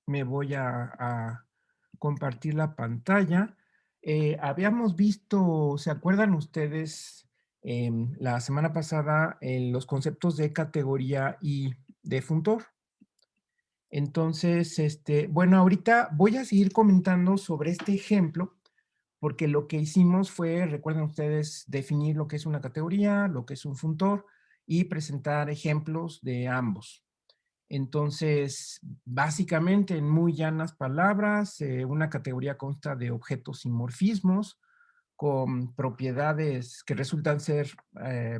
me voy a compartir la pantalla. Habíamos visto, ¿se acuerdan ustedes, la semana pasada, los conceptos de categoría y de funtor? Entonces, bueno, ahorita voy a seguir comentando sobre este ejemplo, porque lo que hicimos fue, recuerden ustedes, definir lo que es una categoría, lo que es un funtor y presentar ejemplos de ambos. Entonces, básicamente, en muy llanas palabras, una categoría consta de objetos y morfismos con propiedades que resultan ser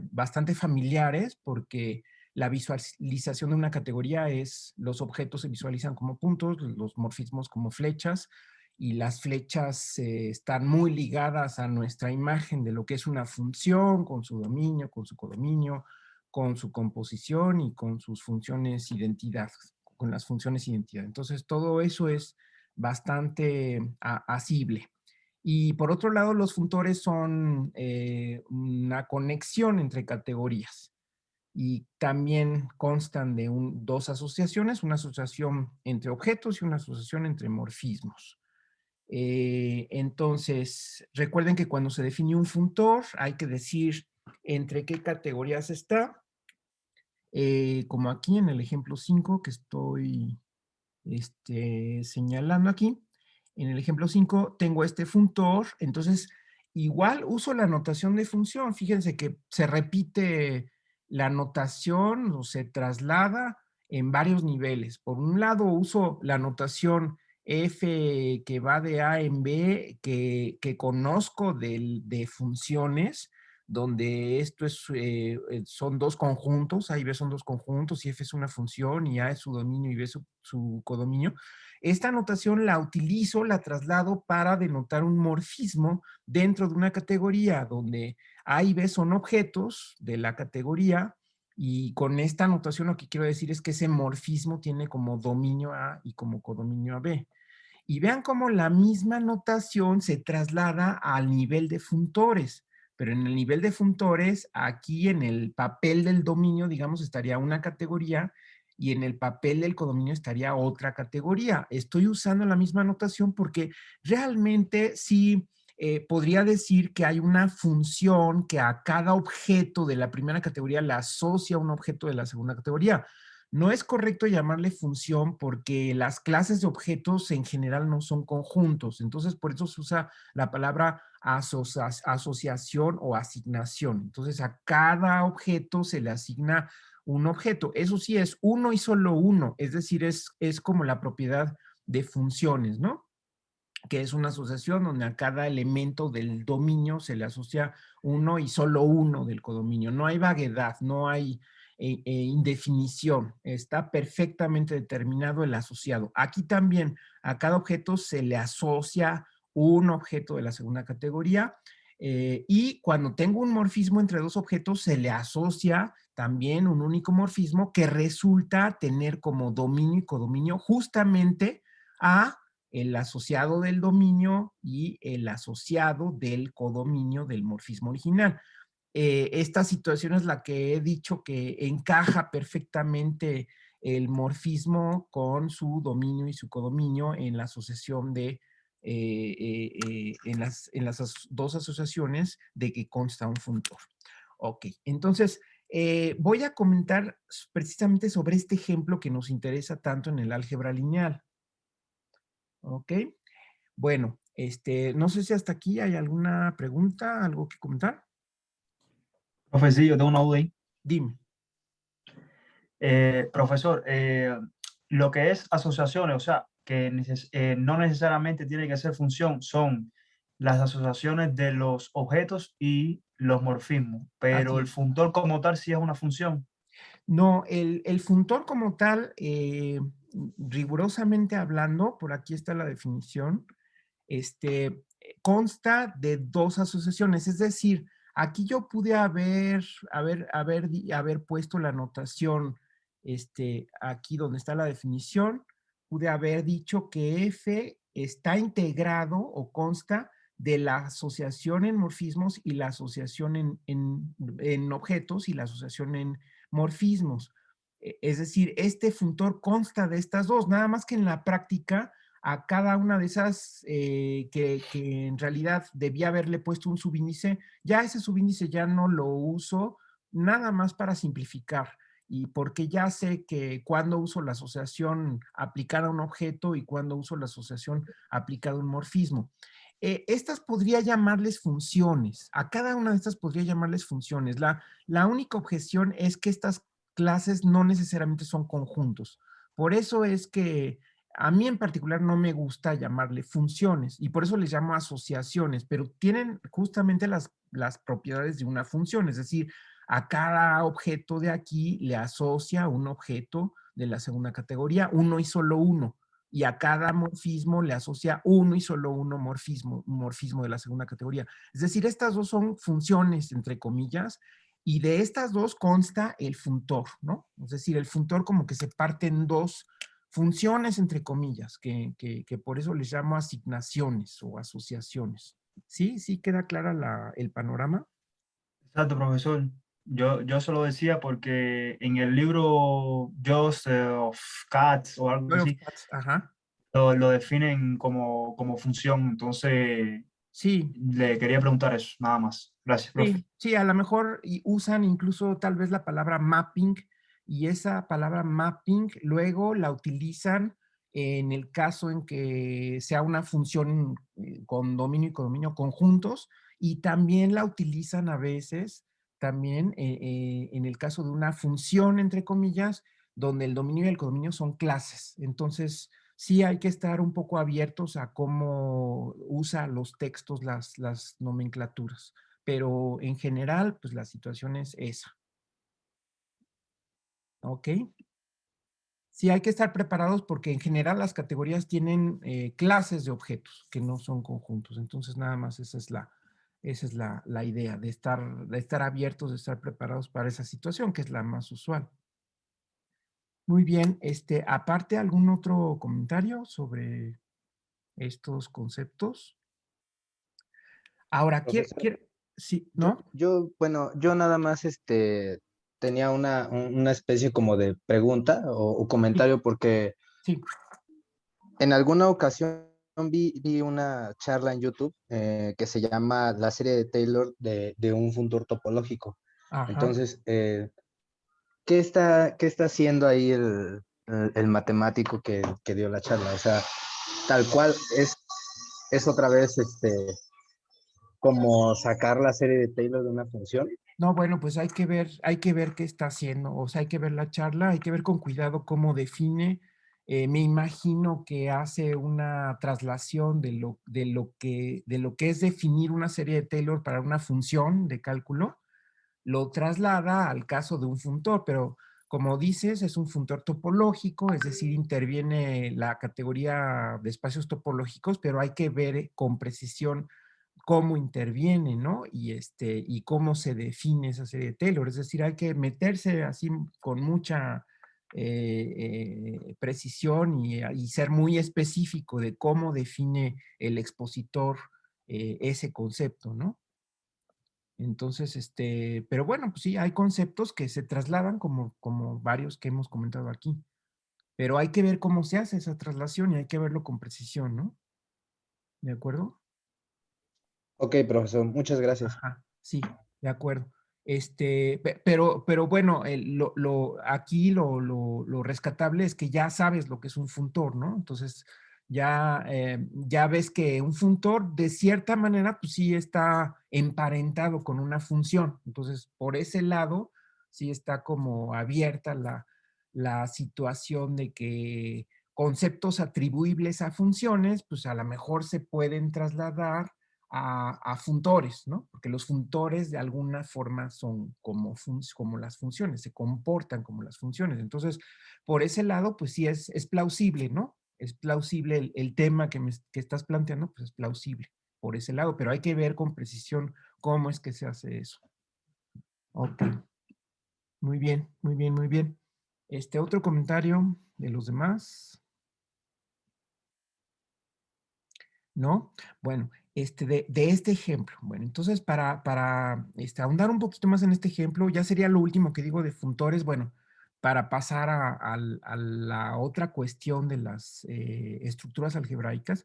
bastante familiares porque la visualización de una categoría es los objetos se visualizan como puntos, los morfismos como flechas y las flechas están muy ligadas a nuestra imagen de lo que es una función con su dominio, con su codominio, con su composición y con sus funciones identidad, con las funciones identidad. Entonces, todo eso es bastante asible. Y por otro lado, los funtores son una conexión entre categorías y también constan de dos asociaciones, una asociación entre objetos y una asociación entre morfismos. Entonces, recuerden que cuando se define un funtor hay que decir entre qué categorías está, como aquí en el ejemplo 5 que estoy señalando aquí. En el ejemplo 5 tengo este funtor, entonces igual uso la notación de función. Fíjense que se repite la notación o se traslada en varios niveles. Por un lado uso la notación f que va de A en B, que conozco de funciones, donde esto son dos conjuntos, A y B son dos conjuntos, y F es una función, y A es su dominio y B es su codominio. Esta notación la utilizo, la traslado para denotar un morfismo dentro de una categoría, donde A y B son objetos de la categoría, y con esta notación lo que quiero decir es que ese morfismo tiene como dominio A y como codominio a B. Y vean cómo la misma notación se traslada al nivel de funtores. Pero en el nivel de funtores, aquí en el papel del dominio, digamos, estaría una categoría y en el papel del codominio estaría otra categoría. Estoy usando la misma notación porque realmente sí podría decir que hay una función que a cada objeto de la primera categoría le asocia a un objeto de la segunda categoría. No es correcto llamarle función porque las clases de objetos en general no son conjuntos. Entonces, por eso se usa la palabra asociación o asignación. Entonces, a cada objeto se le asigna un objeto. Eso sí es uno y solo uno. Es decir, es como la propiedad de funciones, ¿no? Que es una asociación donde a cada elemento del dominio se le asocia uno y solo uno del codominio. No hay vaguedad, no hay indefinición. Está perfectamente determinado el asociado. Aquí también a cada objeto se le asocia un objeto de la segunda categoría y cuando tengo un morfismo entre dos objetos se le asocia también un único morfismo que resulta tener como dominio y codominio justamente a el asociado del dominio y el asociado del codominio del morfismo original. Esta situación es la que he dicho que encaja perfectamente el morfismo con su dominio y su codominio en la asociación en las dos asociaciones de que consta un funtor. Ok, entonces voy a comentar precisamente sobre este ejemplo que nos interesa tanto en el álgebra lineal. Ok, bueno, no sé si hasta aquí hay alguna pregunta, algo que comentar. Profe, sí, yo tengo una duda ahí. Dime. Profesor, lo que es asociaciones, o sea, que no necesariamente tiene que ser función, son las asociaciones de los objetos y los morfismos, pero Así el es. funtor como tal sí es una función. No, el funtor como tal, rigurosamente hablando, por aquí está la definición, consta de dos asociaciones, es decir, aquí yo pude haber puesto la notación, aquí donde está la definición, pude haber dicho que F está integrado o consta de la asociación en morfismos y la asociación en objetos y la asociación en morfismos. Es decir, este funtor consta de estas dos, nada más que en la práctica a cada una de esas que en realidad debía haberle puesto un subíndice, ya ese subíndice ya no lo uso nada más para simplificar y porque ya sé que cuando uso la asociación aplicada a un objeto y cuando uso la asociación aplicada a un morfismo. Estas podría llamarles funciones, a cada una de estas podría llamarles funciones. La única objeción es que estas clases no necesariamente son conjuntos. Por eso es que a mí en particular no me gusta llamarle funciones y por eso les llamo asociaciones, pero tienen justamente las propiedades de una función, es decir, a cada objeto de aquí le asocia un objeto de la segunda categoría, uno y solo uno, y a cada morfismo le asocia uno y solo uno morfismo, un morfismo de la segunda categoría. Es decir, estas dos son funciones, entre comillas, y de estas dos consta el funtor, ¿no? Es decir, el funtor como que se parte en dos funciones, entre comillas, que por eso les llamo asignaciones o asociaciones. ¿Sí? ¿Sí queda clara el panorama? Exacto, profesor. Yo se lo decía porque en el libro Joseph Katz o algo Joy of así, Cats, ajá. lo definen como función. Entonces, Sí, le quería preguntar eso, nada más. Gracias, profe. sí, a lo mejor usan incluso tal vez la palabra mapping y esa palabra mapping luego la utilizan en el caso en que sea una función con dominio y codominio conjuntos y también la utilizan a veces también en el caso de una función, entre comillas, donde el dominio y el codominio son clases. Entonces, sí hay que estar un poco abiertos a cómo usa los textos las nomenclaturas, pero en general, pues la situación es esa, ¿ok? Sí, hay que estar preparados porque en general las categorías tienen clases de objetos que no son conjuntos. Entonces, nada más esa es la idea de estar abiertos, de estar preparados para esa situación, que es la más usual. Muy bien, aparte, ¿algún otro comentario sobre estos conceptos? Ahora, Profesor, sí, ¿no? bueno, yo nada más tenía una especie como de pregunta o Sí, comentario porque sí, en alguna ocasión vi una charla en YouTube que se llama La serie de Taylor de un funtor topológico. ajá. Entonces, ¿qué está haciendo ahí el matemático que dio la charla? O sea, tal cual es otra vez como sacar la serie de Taylor de una función. No, bueno, pues hay que ver qué está haciendo, o sea, hay que ver la charla, hay que ver con cuidado cómo define. Me imagino que hace una traslación de lo que es definir una serie de Taylor para una función de cálculo, lo traslada al caso de un funtor, pero como dices, es un funtor topológico, es decir, interviene la categoría de espacios topológicos, pero hay que ver con precisión cómo interviene, ¿no? Y cómo se define esa serie de Taylor. Es decir, hay que meterse así con mucha precisión y ser muy específico de cómo define el expositor ese concepto, ¿no? Entonces, pero bueno, pues sí, hay conceptos que se trasladan como varios que hemos comentado aquí, pero hay que ver cómo se hace esa traslación y hay que verlo con precisión, ¿no? ¿De acuerdo? Ok, profesor, muchas gracias. Ajá, sí, de acuerdo. Pero bueno, aquí lo rescatable es que ya sabes lo que es un funtor, ¿no? Entonces, ya ves que un funtor, de cierta manera, pues sí está emparentado con una función. Entonces, por ese lado, sí está como abierta la situación de que conceptos atribuibles a funciones, pues a lo mejor se pueden trasladar a funtores, ¿no? Porque los funtores de alguna forma son como las funciones, se comportan como las funciones. Entonces, por ese lado, pues sí es plausible, ¿no? Es plausible el tema que estás planteando, pues es plausible por ese lado, pero hay que ver con precisión cómo es que se hace eso. Ok, muy bien, muy bien, muy bien. Otro comentario de los demás. ¿No? Bueno, de este ejemplo. Bueno, entonces para ahondar un poquito más en este ejemplo, ya sería lo último que digo de funtores. Bueno, para pasar a la otra cuestión de las estructuras algebraicas.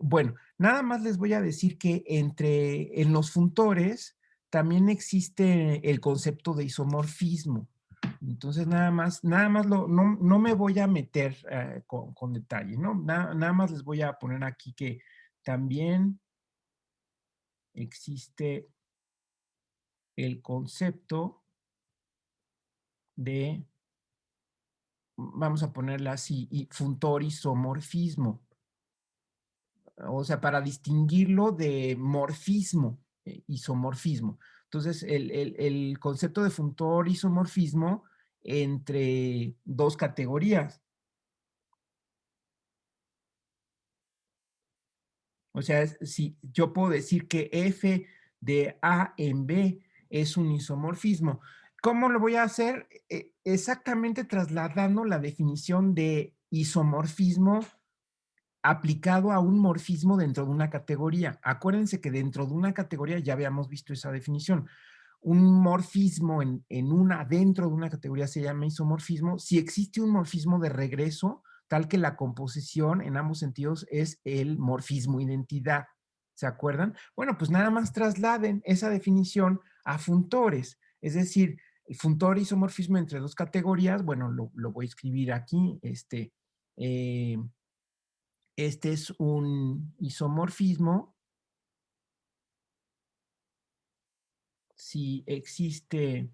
Bueno, nada más les voy a decir que en los funtores también existe el concepto de isomorfismo. Entonces, no me voy a meter con detalle, ¿no? Nada más les voy a poner aquí que también existe el concepto de, vamos a ponerla así, funtor isomorfismo. O sea, para distinguirlo de morfismo, isomorfismo. Entonces, el concepto de funtor isomorfismo entre dos categorías. O sea, si yo puedo decir que F de A en B es un isomorfismo. ¿Cómo lo voy a hacer? Exactamente trasladando la definición de isomorfismo aplicado a un morfismo dentro de una categoría. Acuérdense que dentro de una categoría ya habíamos visto esa definición. Un morfismo dentro de una categoría se llama isomorfismo. Si existe un morfismo de regreso, tal que la composición en ambos sentidos es el morfismo identidad. ¿Se acuerdan? Bueno, pues nada más trasladen esa definición a funtores. Es decir, el funtor isomorfismo entre dos categorías, bueno, lo voy a escribir aquí. Este es un isomorfismo si existe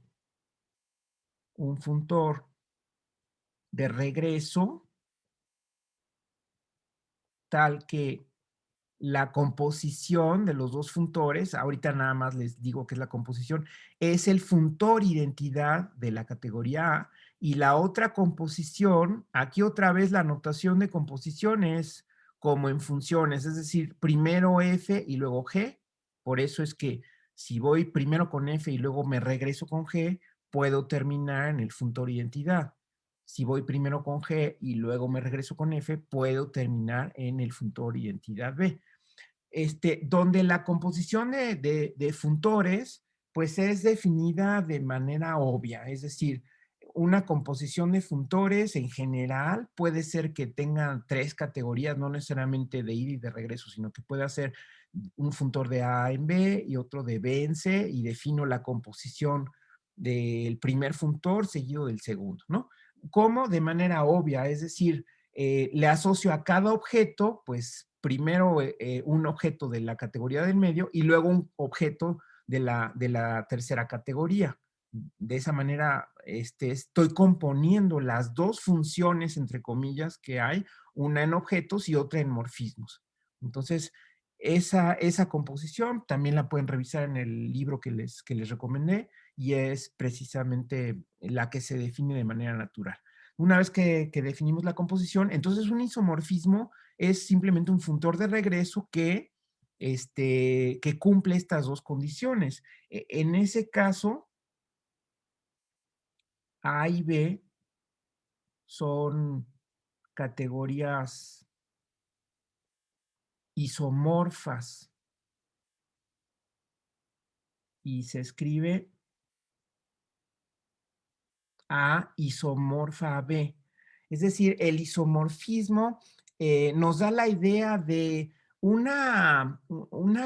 un funtor de regreso tal que la composición de los dos funtores, ahorita nada más les digo que es la composición, es el funtor identidad de la categoría A, y la otra composición, aquí otra vez la notación de composición es como en funciones, es decir, primero F y luego G, por eso es que si voy primero con F y luego me regreso con G, puedo terminar en el funtor identidad. Si voy primero con G y luego me regreso con F, puedo terminar en el funtor identidad B. Donde la composición de funtores, pues es definida de manera obvia, es decir, una composición de funtores en general puede ser que tengan tres categorías, no necesariamente de ida y de regreso, sino que puede ser un funtor de A en B y otro de B en C, y defino la composición del primer funtor seguido del segundo, ¿no? Como de manera obvia, es decir, le asocio a cada objeto, pues primero un objeto de la categoría del medio y luego un objeto de la tercera categoría. De esa manera estoy componiendo las dos funciones, entre comillas, que hay, una en objetos y otra en morfismos. Entonces, esa composición también la pueden revisar en el libro que les recomendé, y es precisamente la que se define de manera natural. Una vez que definimos la composición, entonces un isomorfismo es simplemente un funtor de regreso que cumple estas dos condiciones. En ese caso, A y B son categorías isomorfas y se escribe A isomorfa a B. Es decir, el isomorfismo nos da la idea de una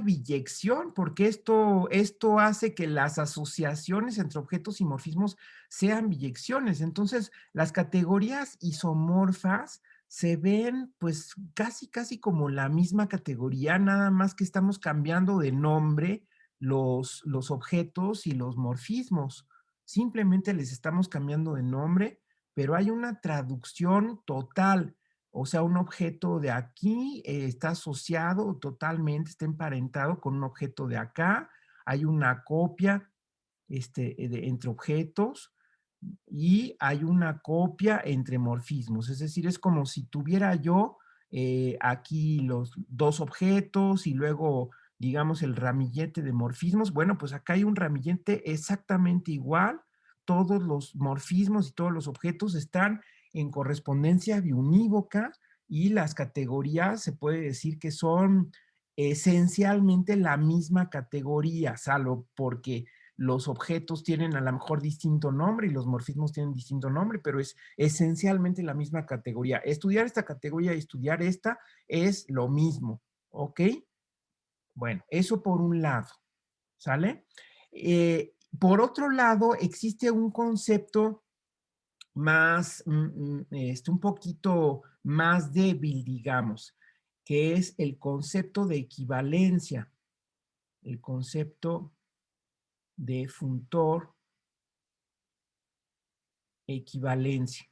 biyección, porque esto hace que las asociaciones entre objetos y morfismos sean biyecciones. Entonces, las categorías isomorfas se ven pues casi como la misma categoría, nada más que estamos cambiando de nombre los objetos y los morfismos. Simplemente les estamos cambiando de nombre, pero hay una traducción total. O sea, un objeto de aquí está asociado totalmente, está emparentado con un objeto de acá. Hay una copia entre objetos y hay una copia entre morfismos. Es decir, es como si tuviera yo aquí los dos objetos y luego, digamos, el ramillete de morfismos. Bueno, pues acá hay un ramillete exactamente igual. Todos los morfismos y todos los objetos están en correspondencia biunívoca, y las categorías se puede decir que son esencialmente la misma categoría, salvo porque los objetos tienen a lo mejor distinto nombre y los morfismos tienen distinto nombre, pero es esencialmente la misma categoría. Estudiar esta categoría y estudiar esta es lo mismo, ¿ok? Bueno, eso por un lado, ¿sale? Por otro lado, existe un concepto más, un poquito más débil, digamos, que es el concepto de equivalencia, el concepto de funtor equivalencia.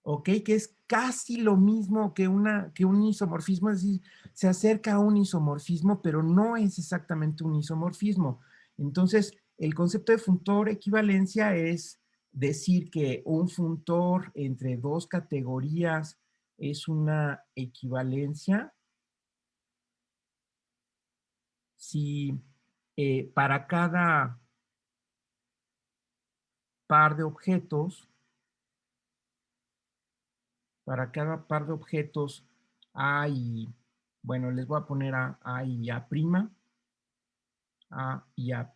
¿Ok? Que es casi lo mismo que un isomorfismo, es decir, se acerca a un isomorfismo, pero no es exactamente un isomorfismo. Entonces, el concepto de funtor equivalencia es decir que un funtor entre dos categorías es una equivalencia si para cada par de objetos, hay, bueno, les voy a poner A y A', A y A',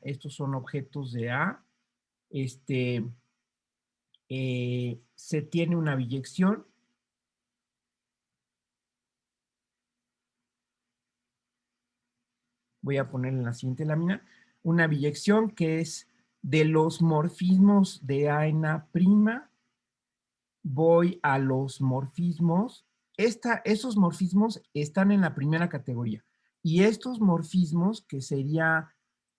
estos son objetos de A, se tiene una biyección, voy a poner en la siguiente lámina, una biyección que es de los morfismos de A en A', voy a los morfismos. Esos morfismos están en la primera categoría. Y estos morfismos, que serían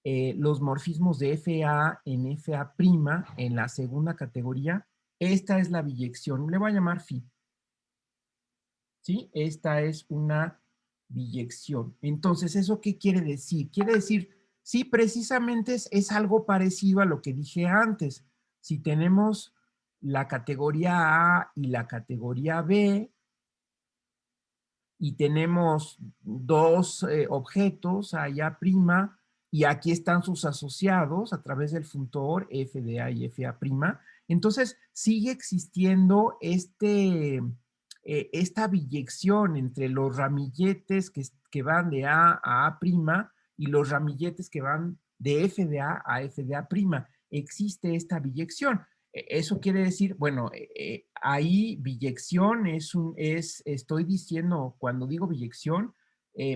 los morfismos de FA en FA' en la segunda categoría, esta es la biyección. Le voy a llamar phi. ¿Sí? Esta es una biyección. Entonces, ¿eso qué quiere decir? Quiere decir, sí, precisamente es algo parecido a lo que dije antes. Si tenemos la categoría A y la categoría B, y tenemos dos objetos, A y A', y aquí están sus asociados a través del funtor f de A y f A', entonces sigue existiendo esta biyección entre los ramilletes que van de A a A' y los ramilletes que van de f de A f de A'. Existe esta biyección. Eso quiere decir, bueno, ahí biyección estoy diciendo, cuando digo biyección,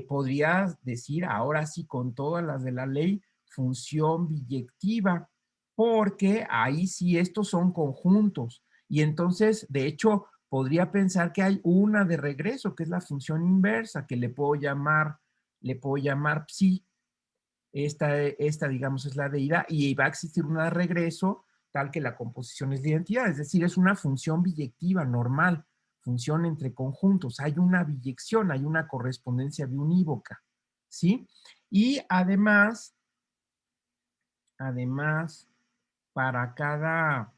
podría decir ahora sí con todas las de la ley, función biyectiva, porque ahí sí estos son conjuntos. Y entonces, de hecho, podría pensar que hay una de regreso, que es la función inversa, que le puedo llamar psi. Esta, digamos, es la de ida, y va a existir una de regreso, tal que la composición es de identidad, es decir, es una función biyectiva normal, función entre conjuntos, hay una biyección, hay una correspondencia biunívoca, ¿sí? Y además, para cada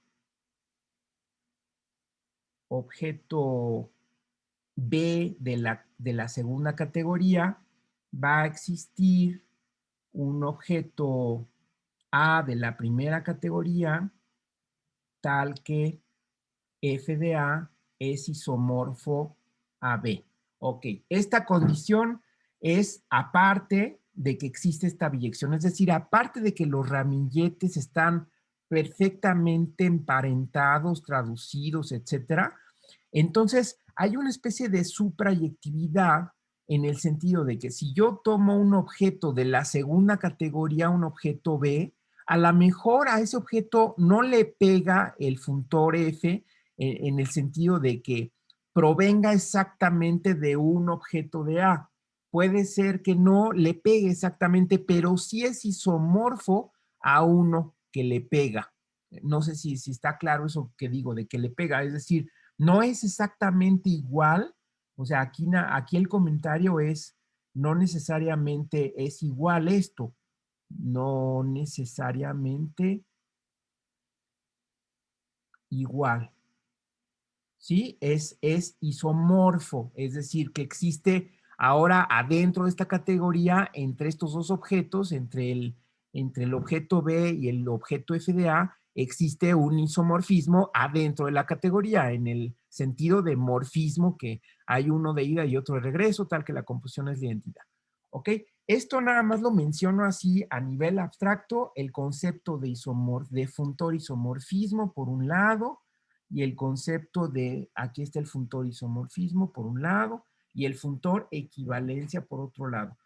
objeto B de la segunda categoría, va a existir un objeto A de la primera categoría, tal que f de A es isomorfo a B. Ok, esta condición es aparte de que existe esta biyección, es decir, aparte de que los ramilletes están perfectamente emparentados, traducidos, etcétera. Entonces, hay una especie de suprayectividad en el sentido de que si yo tomo un objeto de la segunda categoría, un objeto B, a lo mejor a ese objeto no le pega el funtor F en el sentido de que provenga exactamente de un objeto de A. Puede ser que no le pegue exactamente, pero sí es isomorfo a uno que le pega. No sé si está claro eso que digo, de que le pega. Es decir, no es exactamente igual. O sea, aquí el comentario es, no necesariamente es igual esto. No necesariamente igual. ¿Sí? Es isomorfo, es decir, que existe ahora adentro de esta categoría entre estos dos objetos, entre el objeto B y el objeto FDA, existe un isomorfismo adentro de la categoría, en el sentido de morfismo, que hay uno de ida y otro de regreso, tal que la composición es de identidad. ¿Ok? Esto nada más lo menciono así a nivel abstracto, el concepto de funtor isomorfismo por un lado, y el concepto de, aquí está el funtor isomorfismo por un lado, y el funtor equivalencia por otro lado.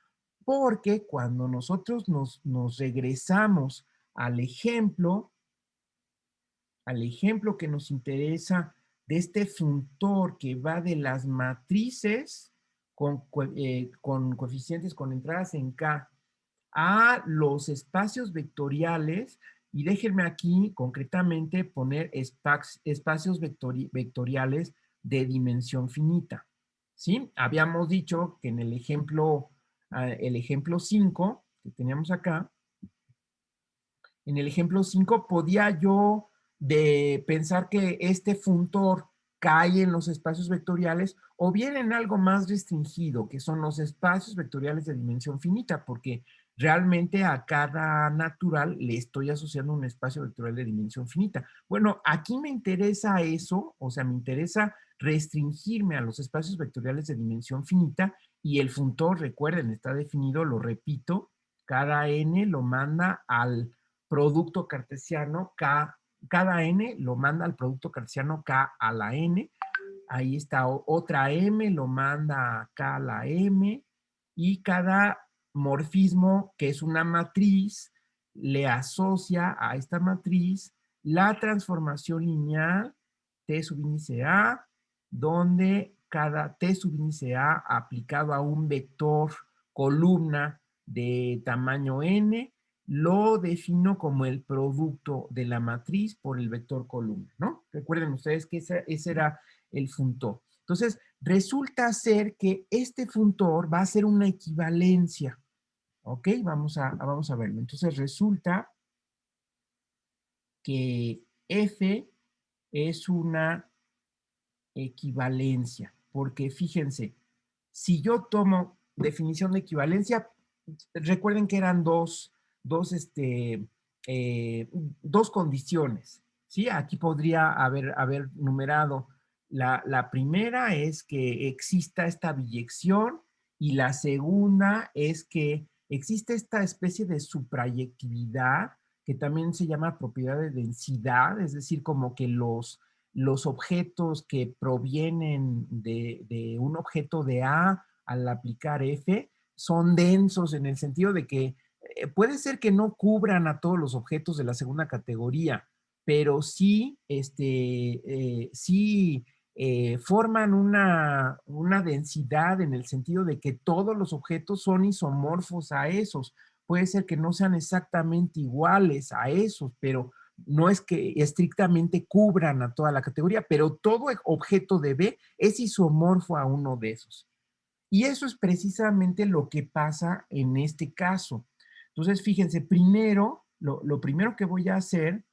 Porque cuando nosotros nos regresamos al ejemplo que nos interesa de este funtor que va de las matrices con coeficientes con entradas en K a los espacios vectoriales, y déjenme aquí concretamente poner espacios vectoriales de dimensión finita. ¿Sí? Habíamos dicho que en el ejemplo 5 que teníamos acá, en el ejemplo 5 podía yo pensar que este funtor cae en los espacios vectoriales o bien en algo más restringido, que son los espacios vectoriales de dimensión finita, porque realmente a cada natural le estoy asociando un espacio vectorial de dimensión finita. Bueno, aquí me interesa eso, o sea, me interesa restringirme a los espacios vectoriales de dimensión finita, y el funtor, recuerden, está definido, lo repito, cada n lo manda al producto cartesiano K, cada n lo manda al producto cartesiano K a la n, ahí está otra m, lo manda a K a la m, y cada morfismo, que es una matriz, le asocia a esta matriz la transformación lineal T subíndice A, donde cada T subíndice A aplicado a un vector columna de tamaño n, lo defino como el producto de la matriz por el vector columna, ¿no? Recuerden ustedes que ese era el funtor. Entonces, resulta ser que este funtor va a ser una equivalencia, ¿ok? Vamos a verlo. Entonces, resulta que F es una equivalencia, porque fíjense, si yo tomo definición de equivalencia, recuerden que eran dos condiciones, ¿sí? Aquí podría haber numerado. La primera es que exista esta biyección, y la segunda es que existe esta especie de suprayectividad que también se llama propiedad de densidad, es decir, como que los objetos que provienen de un objeto de A al aplicar F son densos en el sentido de que puede ser que no cubran a todos los objetos de la segunda categoría, pero sí, forman una densidad en el sentido de que todos los objetos son isomorfos a esos. Puede ser que no sean exactamente iguales a esos, pero no es que estrictamente cubran a toda la categoría, pero todo objeto de B es isomorfo a uno de esos. Y eso es precisamente lo que pasa en este caso. Entonces, fíjense, primero, lo primero que voy a hacer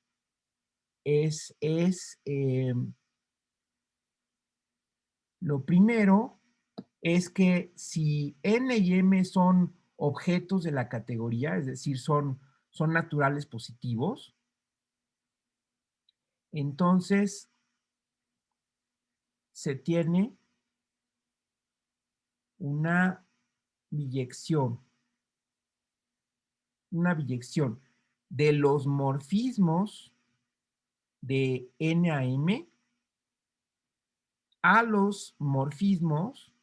lo primero es que si N y M son objetos de la categoría, es decir, son naturales positivos, entonces se tiene una biyección de los morfismos de N a M a los morfismos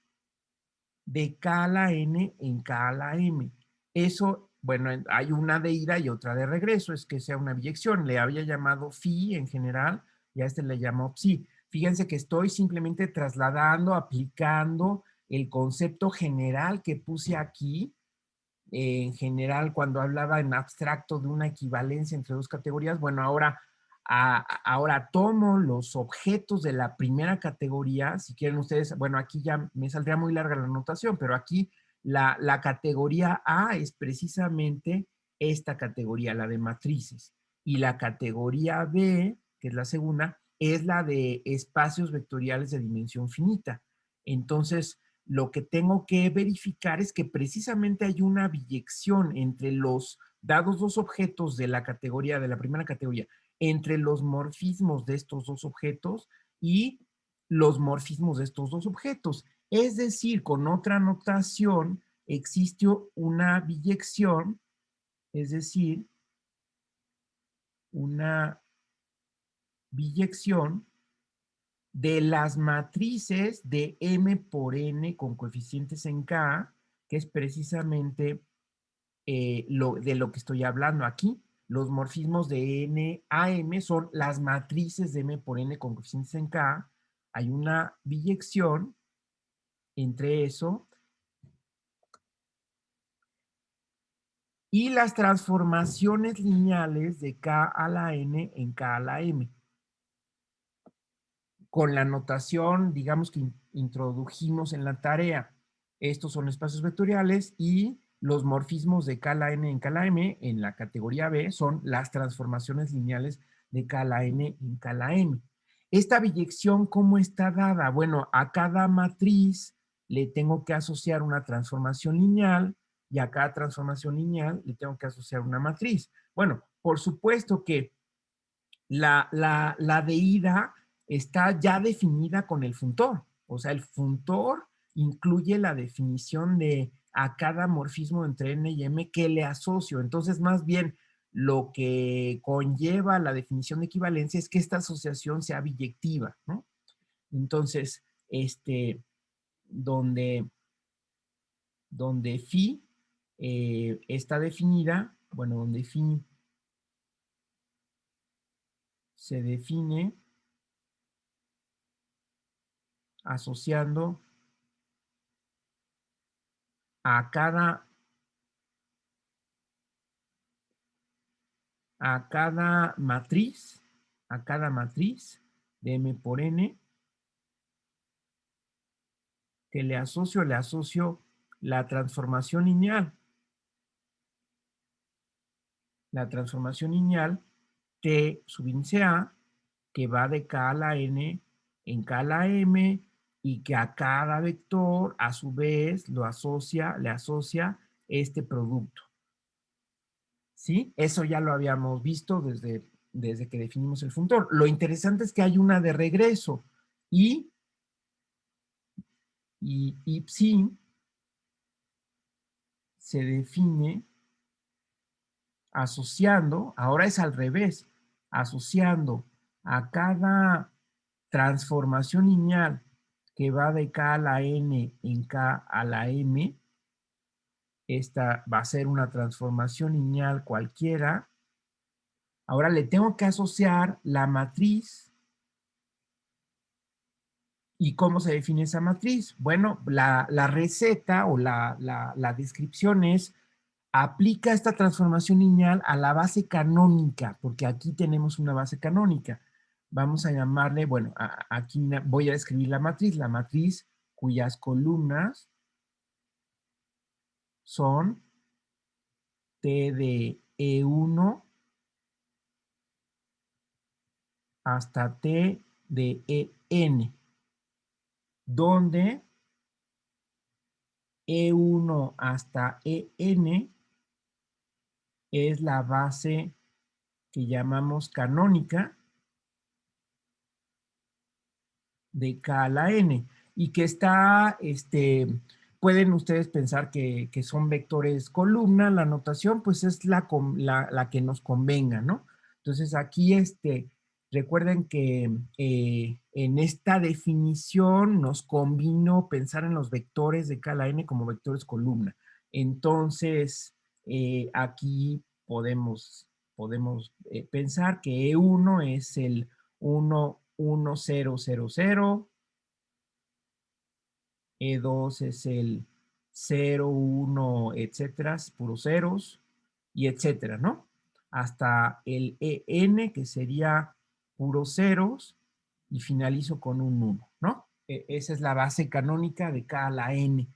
de K a la N en K a la M. Eso, bueno, hay una de ida y otra de regreso, es que sea una biyección. Le había llamado phi en general, y a este le llamo psi. Fíjense que estoy simplemente trasladando, aplicando el concepto general que puse aquí, en general cuando hablaba en abstracto de una equivalencia entre dos categorías. Bueno, ahora tomo los objetos de la primera categoría, si quieren ustedes, bueno, aquí ya me saldría muy larga la anotación, pero aquí la categoría A es precisamente esta categoría, la de matrices, y la categoría B, que es la segunda, es la de espacios vectoriales de dimensión finita. Entonces, lo que tengo que verificar es que precisamente hay una biyección entre los dados dos objetos de la categoría, de la primera categoría, entre los morfismos de estos dos objetos y los morfismos de estos dos objetos. Es decir, con otra notación, existe una biyección, es decir, una biyección de las matrices de M por N con coeficientes en K, que es precisamente de lo que estoy hablando aquí. Los morfismos de N a M son las matrices de M por N con coeficientes en K. Hay una biyección entre eso y las transformaciones lineales de K a la N en K a la M. Con la notación, digamos, que introdujimos en la tarea. Estos son espacios vectoriales y los morfismos de K a la N en K a la M en la categoría B son las transformaciones lineales de K a la N en K a la M. Esta biyección, ¿cómo está dada? Bueno, a cada matriz le tengo que asociar una transformación lineal y a cada transformación lineal le tengo que asociar una matriz. Bueno, por supuesto que la deída está ya definida con el funtor. O sea, el funtor incluye la definición de a cada morfismo entre N y M que le asocio. Entonces, más bien, lo que conlleva la definición de equivalencia es que esta asociación sea biyectiva, ¿no? Entonces, donde, donde phi está definida, bueno, donde phi se define asociando a cada matriz, de M por N, que le asocio la transformación lineal. La transformación lineal T subíndice A, que va de K a la N en K a la M, y que a cada vector, a su vez, le asocia este producto. ¿Sí? Eso ya lo habíamos visto desde que definimos el funtor. Lo interesante es que hay una de regreso y psi se define asociando, ahora es al revés, asociando a cada transformación lineal que va de K a la N en K a la M. Esta va a ser una transformación lineal cualquiera. Ahora le tengo que asociar la matriz. ¿Y cómo se define esa matriz? Bueno, la receta o la descripción es: aplica esta transformación lineal a la base canónica, porque aquí tenemos una base canónica. Vamos a llamarle, bueno, aquí voy a escribir la matriz cuyas columnas son T de E1 hasta T de EN, donde E1 hasta EN es la base que llamamos canónica de K a la N, y que está, pueden ustedes pensar que son vectores columna. La notación pues es la que nos convenga, ¿no? Entonces aquí, recuerden que en esta definición nos convino pensar en los vectores de K a la N como vectores columna. Entonces, aquí podemos pensar que E1 es el 1, 1, 0, 0, 0. E2 es el 0, 1, etcétera, puros ceros, y etcétera, ¿no? Hasta el EN, que sería puros ceros, y finalizo con un 1, ¿no? Esa es la base canónica de K a la N.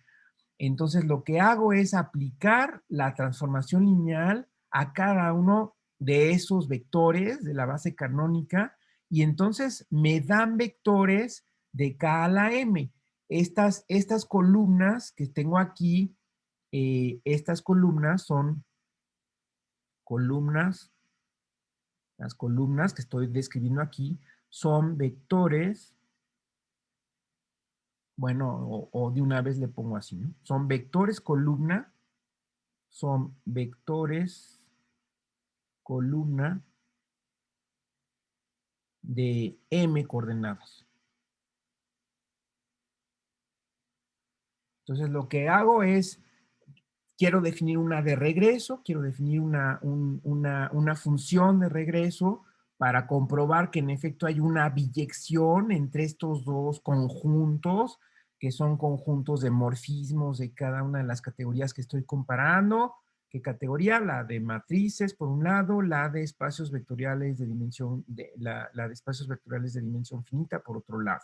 Entonces, lo que hago es aplicar la transformación lineal a cada uno de esos vectores de la base canónica, y entonces me dan vectores de K a la M. Estas columnas que tengo aquí, estas columnas son columnas, las columnas que estoy describiendo aquí son vectores Bueno, o de una vez le pongo así, ¿no? Son vectores columna de m coordenadas. Entonces lo que hago es, quiero definir una de regreso, quiero definir una función de regreso para comprobar que en efecto hay una biyección entre estos dos conjuntos, que son conjuntos de morfismos de cada una de las categorías que estoy comparando. ¿Qué categoría? La de matrices, por un lado, la de espacios vectoriales de dimensión, la de espacios vectoriales de dimensión finita, por otro lado.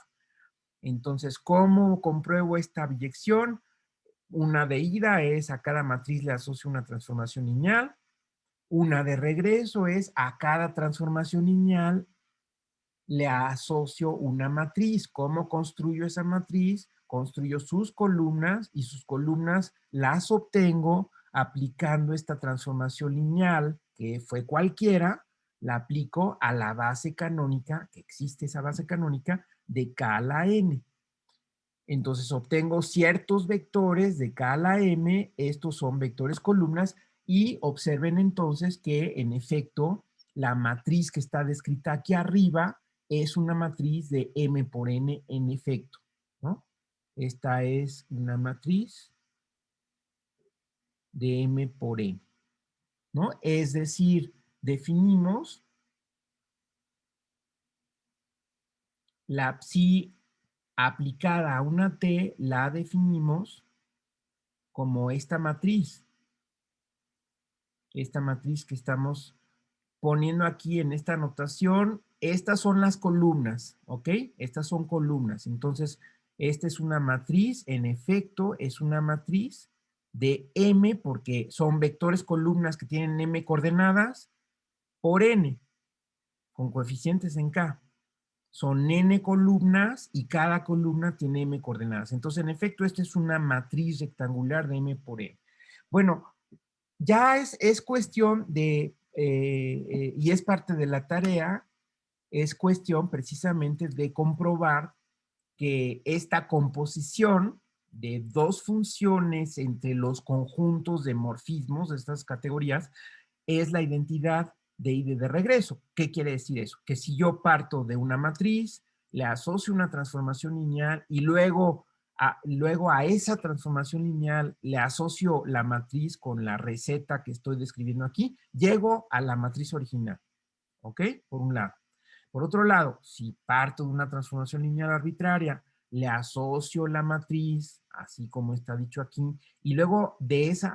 Entonces, ¿cómo compruebo esta biyección? Una de ida es a cada matriz le asocio una transformación lineal. Una de regreso es a cada transformación lineal le asocio una matriz. ¿Cómo construyo esa matriz? Construyo sus columnas y sus columnas las obtengo aplicando esta transformación lineal, que fue cualquiera, la aplico a la base canónica, que existe esa base canónica, de K a la N. Entonces obtengo ciertos vectores de K a la M, estos son vectores columnas, y observen entonces que en efecto la matriz que está descrita aquí arriba es una matriz de M por N en efecto, ¿no? Esta es una matriz de M por N, ¿no? Es decir, definimos la psi aplicada a una T, la definimos como esta matriz que estamos poniendo aquí en esta anotación. Estas son las columnas, ¿ok? Estas son columnas. Entonces, esta es una matriz, en efecto, es una matriz de M, porque son vectores columnas que tienen M coordenadas por N, con coeficientes en K. Son N columnas y cada columna tiene M coordenadas. Entonces, en efecto, esta es una matriz rectangular de M por N. Bueno, ya es cuestión de, y es parte de la tarea, es cuestión precisamente de comprobar que esta composición de dos funciones entre los conjuntos de morfismos de estas categorías es la identidad de ida y de regreso. ¿Qué quiere decir eso? Que si yo parto de una matriz, le asocio una transformación lineal y luego a esa transformación lineal le asocio la matriz con la receta que estoy describiendo aquí, llego a la matriz original, ¿ok? Por un lado. Por otro lado, si parto de una transformación lineal arbitraria, le asocio la matriz, así como está dicho aquí, y luego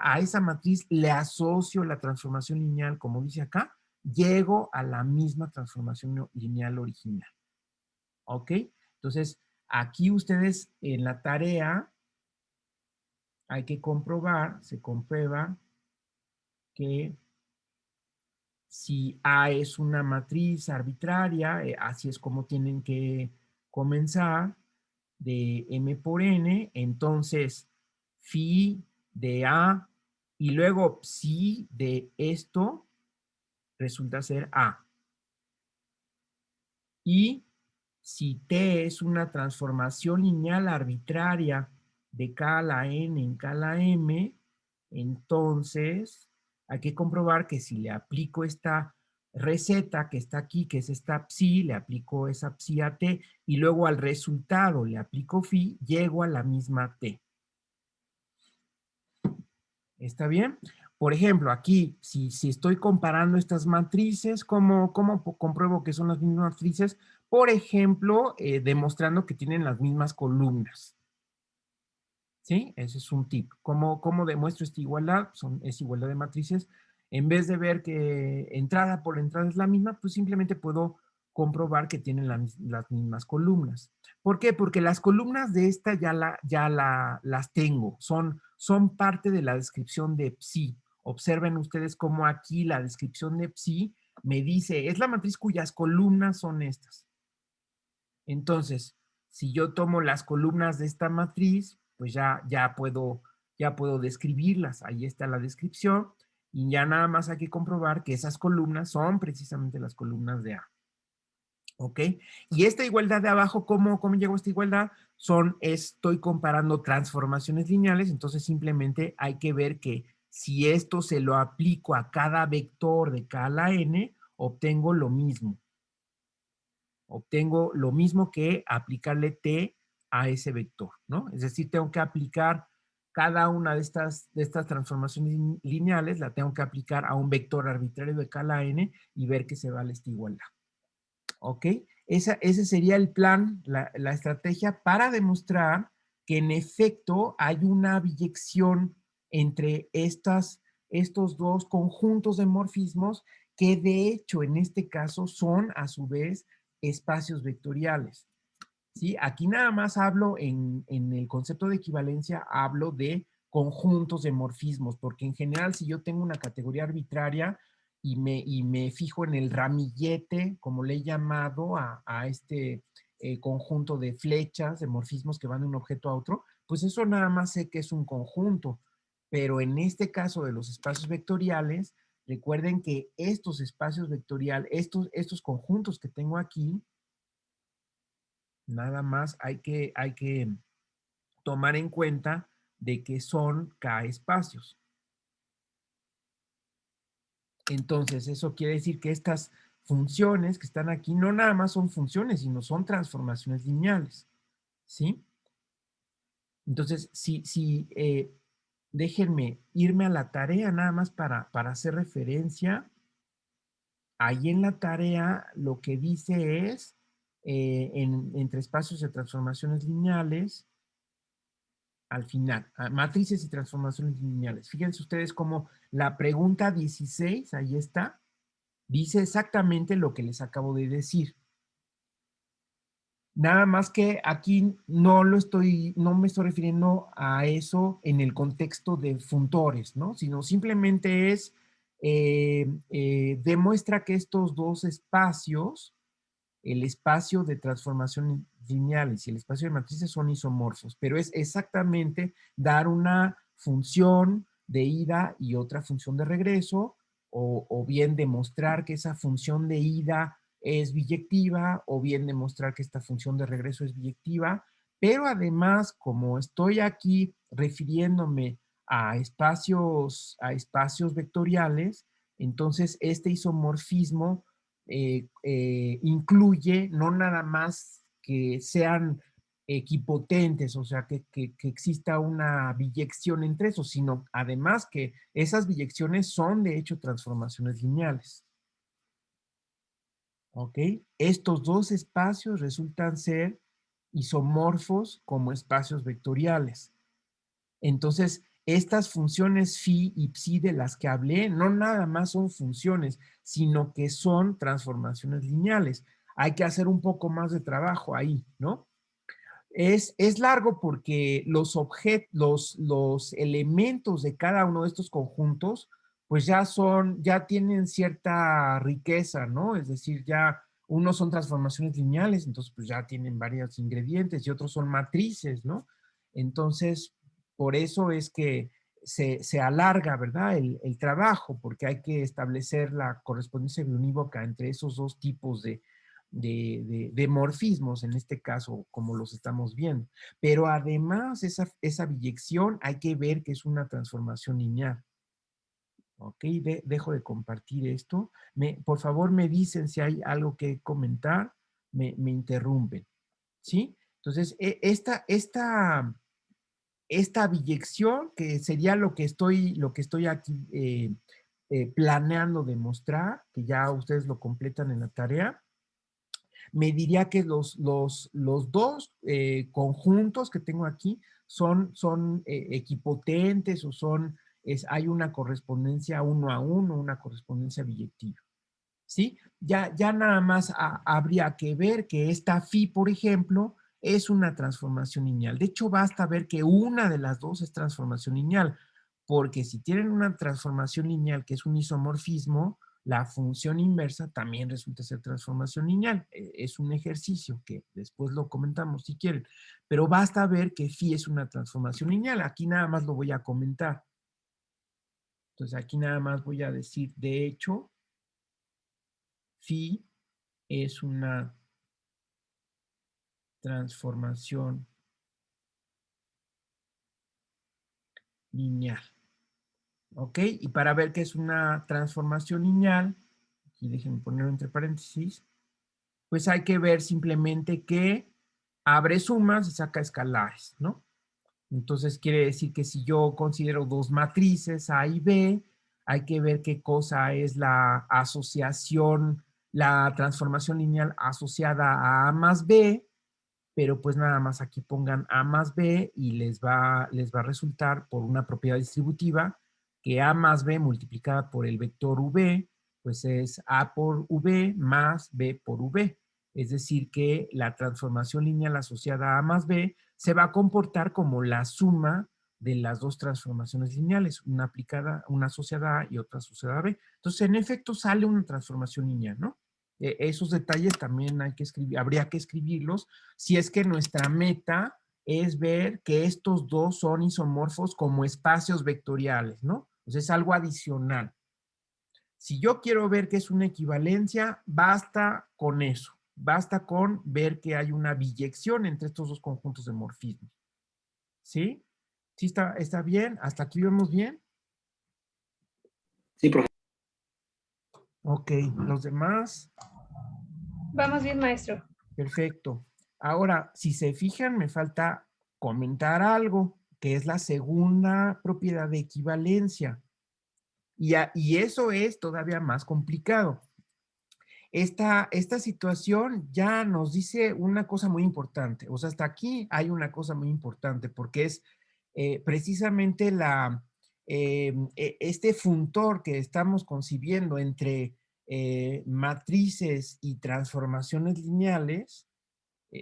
a esa matriz le asocio la transformación lineal, como dice acá, llego a la misma transformación lineal original. ¿Ok? Entonces, aquí ustedes en la tarea hay que comprobar, se comprueba que si A es una matriz arbitraria, así es como tienen que comenzar, de M por N, entonces phi de A y luego psi de esto resulta ser A. Y si T es una transformación lineal arbitraria de K a la N en K a la M, entonces hay que comprobar que si le aplico esta receta que está aquí, que es esta psi, le aplico esa psi a T y luego al resultado le aplico phi, llego a la misma T. ¿Está bien? Por ejemplo, aquí, si estoy comparando estas matrices, ¿cómo compruebo que son las mismas matrices? Por ejemplo, demostrando que tienen las mismas columnas. ¿Sí? Ese es un tip. ¿Cómo demuestro esta igualdad? Es igualdad de matrices. En vez de ver que entrada por entrada es la misma, pues simplemente puedo comprobar que tienen las mismas columnas. ¿Por qué? Porque las columnas de esta las tengo. Son parte de la descripción de psi. Observen ustedes cómo aquí la descripción de psi me dice, es la matriz cuyas columnas son estas. Entonces, si yo tomo las columnas de esta matriz, pues ya puedo describirlas. Ahí está la descripción y ya nada más hay que comprobar que esas columnas son precisamente las columnas de A. ¿Ok? Y esta igualdad de abajo, ¿cómo llegó a esta igualdad? Estoy comparando transformaciones lineales, entonces simplemente hay que ver que si esto se lo aplico a cada vector de cada n, obtengo lo mismo. Obtengo lo mismo que aplicarle t a ese vector, ¿no? Es decir, tengo que aplicar cada una de estas transformaciones lineales, la tengo que aplicar a un vector arbitrario de cada n y ver que se vale esta igualdad. ¿Ok? Ese sería el plan, la estrategia para demostrar que en efecto hay una biyección entre estos dos conjuntos de morfismos que de hecho en este caso son a su vez espacios vectoriales. ¿Sí? Aquí nada más hablo en el concepto de equivalencia, hablo de conjuntos de morfismos, porque en general si yo tengo una categoría arbitraria y me fijo en el ramillete, como le he llamado a este conjunto de flechas, de morfismos que van de un objeto a otro, pues eso nada más sé que es un conjunto. Pero en este caso de los espacios vectoriales, recuerden que estos espacios vectoriales, estos conjuntos que tengo aquí, nada más hay que tomar en cuenta de que son K espacios. Entonces, eso quiere decir que estas funciones que están aquí no nada más son funciones, sino son transformaciones lineales. ¿Sí? Entonces, déjenme irme a la tarea nada más para hacer referencia. Ahí en la tarea lo que dice es, entre espacios de transformaciones lineales, al final, matrices y transformaciones lineales. Fíjense ustedes cómo la pregunta 16, ahí está, dice exactamente lo que les acabo de decir. Nada más que aquí no me estoy refiriendo a eso en el contexto de funtores, ¿no? Sino simplemente demuestra que estos dos espacios, el espacio de transformación lineales y el espacio de matrices son isomorfos, pero es exactamente dar una función de ida y otra función de regreso, o bien demostrar que esa función de ida es biyectiva, o bien demostrar que esta función de regreso es biyectiva, pero además, como estoy aquí refiriéndome a espacios vectoriales, entonces este isomorfismo incluye no nada más que sean equipotentes, o sea, que exista una biyección entre esos, sino además que esas biyecciones son de hecho transformaciones lineales. ¿Ok? Estos dos espacios resultan ser isomorfos como espacios vectoriales. Entonces, estas funciones phi y psi de las que hablé no nada más son funciones, sino que son transformaciones lineales. Hay que hacer un poco más de trabajo ahí, ¿no? Es largo porque los elementos de cada uno de estos conjuntos, pues ya tienen cierta riqueza, ¿no? Es decir, ya unos son transformaciones lineales, entonces pues ya tienen varios ingredientes y otros son matrices, ¿no? Entonces, por eso es que se alarga, ¿verdad? El trabajo, porque hay que establecer la correspondencia biunívoca entre esos dos tipos de morfismos, en este caso, como los estamos viendo. Pero además, esa biyección hay que ver que es una transformación lineal. ¿Ok? Dejo de compartir esto. Por favor, me dicen si hay algo que comentar, me interrumpen. ¿Sí? Entonces, esta biyección, que sería lo que estoy aquí planeando demostrar, que ya ustedes lo completan en la tarea, me diría que los dos conjuntos que tengo aquí son equipotentes, o hay una correspondencia uno a uno, una correspondencia biyectiva. ¿Sí? Ya nada más habría que ver que esta phi, por ejemplo, es una transformación lineal. De hecho, basta ver que una de las dos es transformación lineal, porque si tienen una transformación lineal que es un isomorfismo, la función inversa también resulta ser transformación lineal. Es un ejercicio que después lo comentamos si quieren, pero basta ver que phi es una transformación lineal. Aquí nada más lo voy a comentar. Entonces aquí nada más voy a decir, de hecho, phi es una transformación lineal. ¿Ok? Y para ver qué es una transformación lineal, aquí déjenme ponerlo entre paréntesis, pues hay que ver simplemente que abre sumas y saca escalares, ¿no? Entonces quiere decir que si yo considero dos matrices A y B, hay que ver qué cosa es la asociación, la transformación lineal asociada a A más B, pero pues nada más aquí pongan A más B y les va a resultar por una propiedad distributiva que A más B multiplicada por el vector V, pues es A por V más B por V. Es decir, que la transformación lineal asociada a A más B se va a comportar como la suma de las dos transformaciones lineales, una aplicada, una asociada a A y otra asociada a B. Entonces, en efecto, sale una transformación lineal, ¿no? Esos detalles también hay que escribir, habría que escribirlos si es que nuestra meta es ver que estos dos son isomorfos como espacios vectoriales, ¿no? Entonces es algo adicional. Si yo quiero ver que es una equivalencia, basta con eso. Basta con ver que hay una biyección entre estos dos conjuntos de morfismos. ¿Sí? ¿Sí está bien? ¿Hasta aquí vemos bien? Sí, profe. Ok, los demás. Vamos bien, maestro. Perfecto. Ahora, si se fijan, me falta comentar algo, que es la segunda propiedad de equivalencia. Y eso es todavía más complicado. Esta situación ya nos dice una cosa muy importante. O sea, hasta aquí hay una cosa muy importante, porque es precisamente este funtor que estamos concibiendo entre matrices y transformaciones lineales,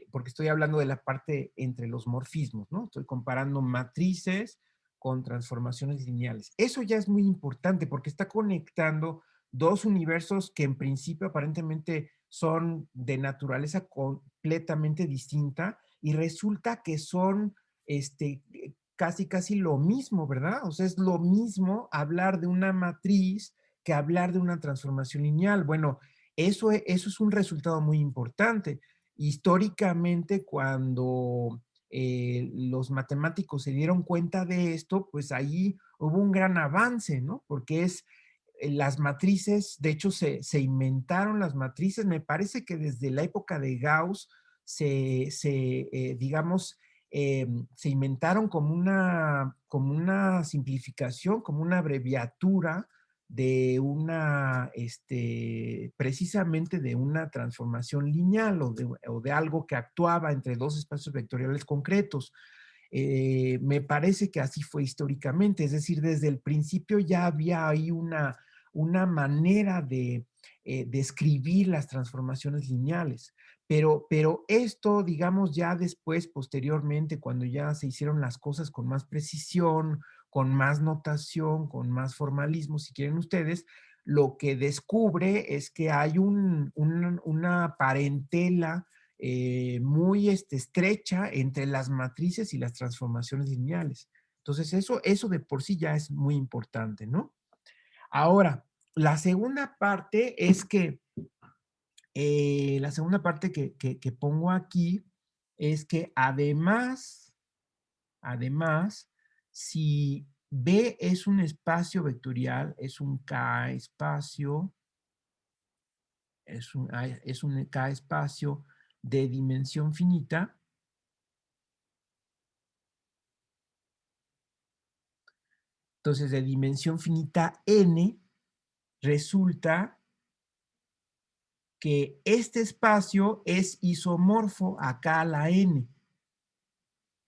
porque estoy hablando de la parte entre los morfismos, ¿no? Estoy comparando matrices con transformaciones lineales. Eso ya es muy importante porque está conectando dos universos que en principio aparentemente son de naturaleza completamente distinta y resulta que son casi lo mismo, ¿verdad? O sea, es lo mismo hablar de una matriz que hablar de una transformación lineal. Bueno, eso es un resultado muy importante. Históricamente, cuando los matemáticos se dieron cuenta de esto, pues ahí hubo un gran avance, ¿no? Porque las matrices, de hecho se inventaron las matrices, me parece que desde la época de Gauss digamos, se inventaron como una simplificación, como una abreviatura de precisamente de una transformación lineal o de algo que actuaba entre dos espacios vectoriales concretos. Me parece que así fue históricamente, es decir, desde el principio ya había ahí una manera de describir las transformaciones lineales. Pero esto, digamos, ya después, posteriormente, cuando ya se hicieron las cosas con más precisión, con más notación, con más formalismo, si quieren ustedes, lo que descubre es que hay una parentela muy estrecha entre las matrices y las transformaciones lineales. Entonces, eso de por sí ya es muy importante, ¿no? Ahora, la segunda parte es que, la segunda parte que pongo aquí es que además, si B es un espacio vectorial, es un K espacio, es un K espacio de dimensión finita, entonces de dimensión finita n, resulta que este espacio es isomorfo a K a la n,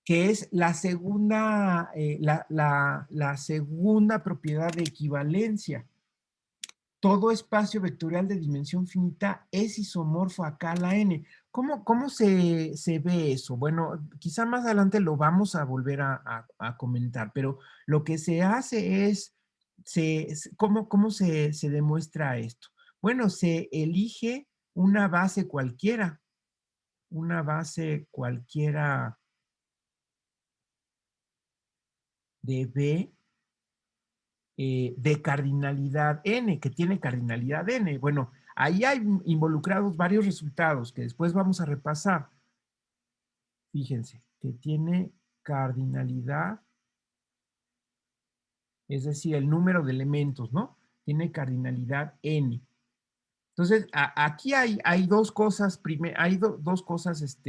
que es la segunda, la segunda propiedad de equivalencia. Todo espacio vectorial de dimensión finita es isomorfo a K a la n. ¿Cómo se ve eso? Bueno, quizá más adelante lo vamos a volver a comentar, pero lo que se hace es, ¿cómo se demuestra esto? Bueno, se elige una base cualquiera de B de cardinalidad n, que tiene cardinalidad n. Bueno, ahí hay involucrados varios resultados que después vamos a repasar. fíjense, que tiene cardinalidad, es decir, el número de elementos, ¿no? Tiene cardinalidad n. Entonces, aquí hay dos cosas, dos cosas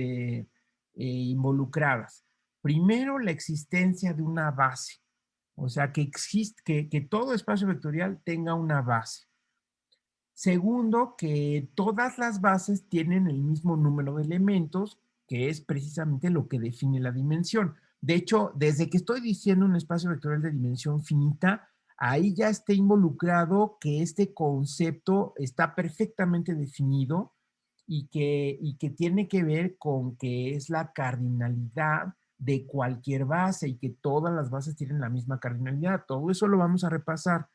involucradas. Primero, la existencia de una base, o sea, que todo espacio vectorial tenga una base. Segundo, que todas las bases tienen el mismo número de elementos, que es precisamente lo que define la dimensión. De hecho, desde que estoy diciendo un espacio vectorial de dimensión finita, ahí ya está involucrado que este concepto está perfectamente definido y que tiene que ver con que es la cardinalidad de cualquier base y que todas las bases tienen la misma cardinalidad. Todo eso lo vamos a repasar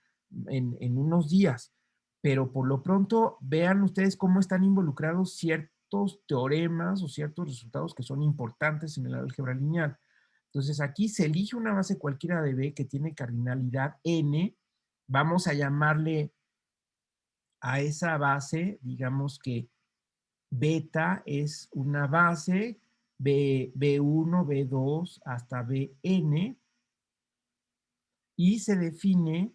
en unos días, pero por lo pronto vean ustedes cómo están involucrados ciertos teoremas o ciertos resultados que son importantes en el álgebra lineal. Entonces aquí se elige una base cualquiera de B que tiene cardinalidad n. Vamos a llamarle a esa base, digamos que beta es una base, B1, B2 hasta Bn, y se define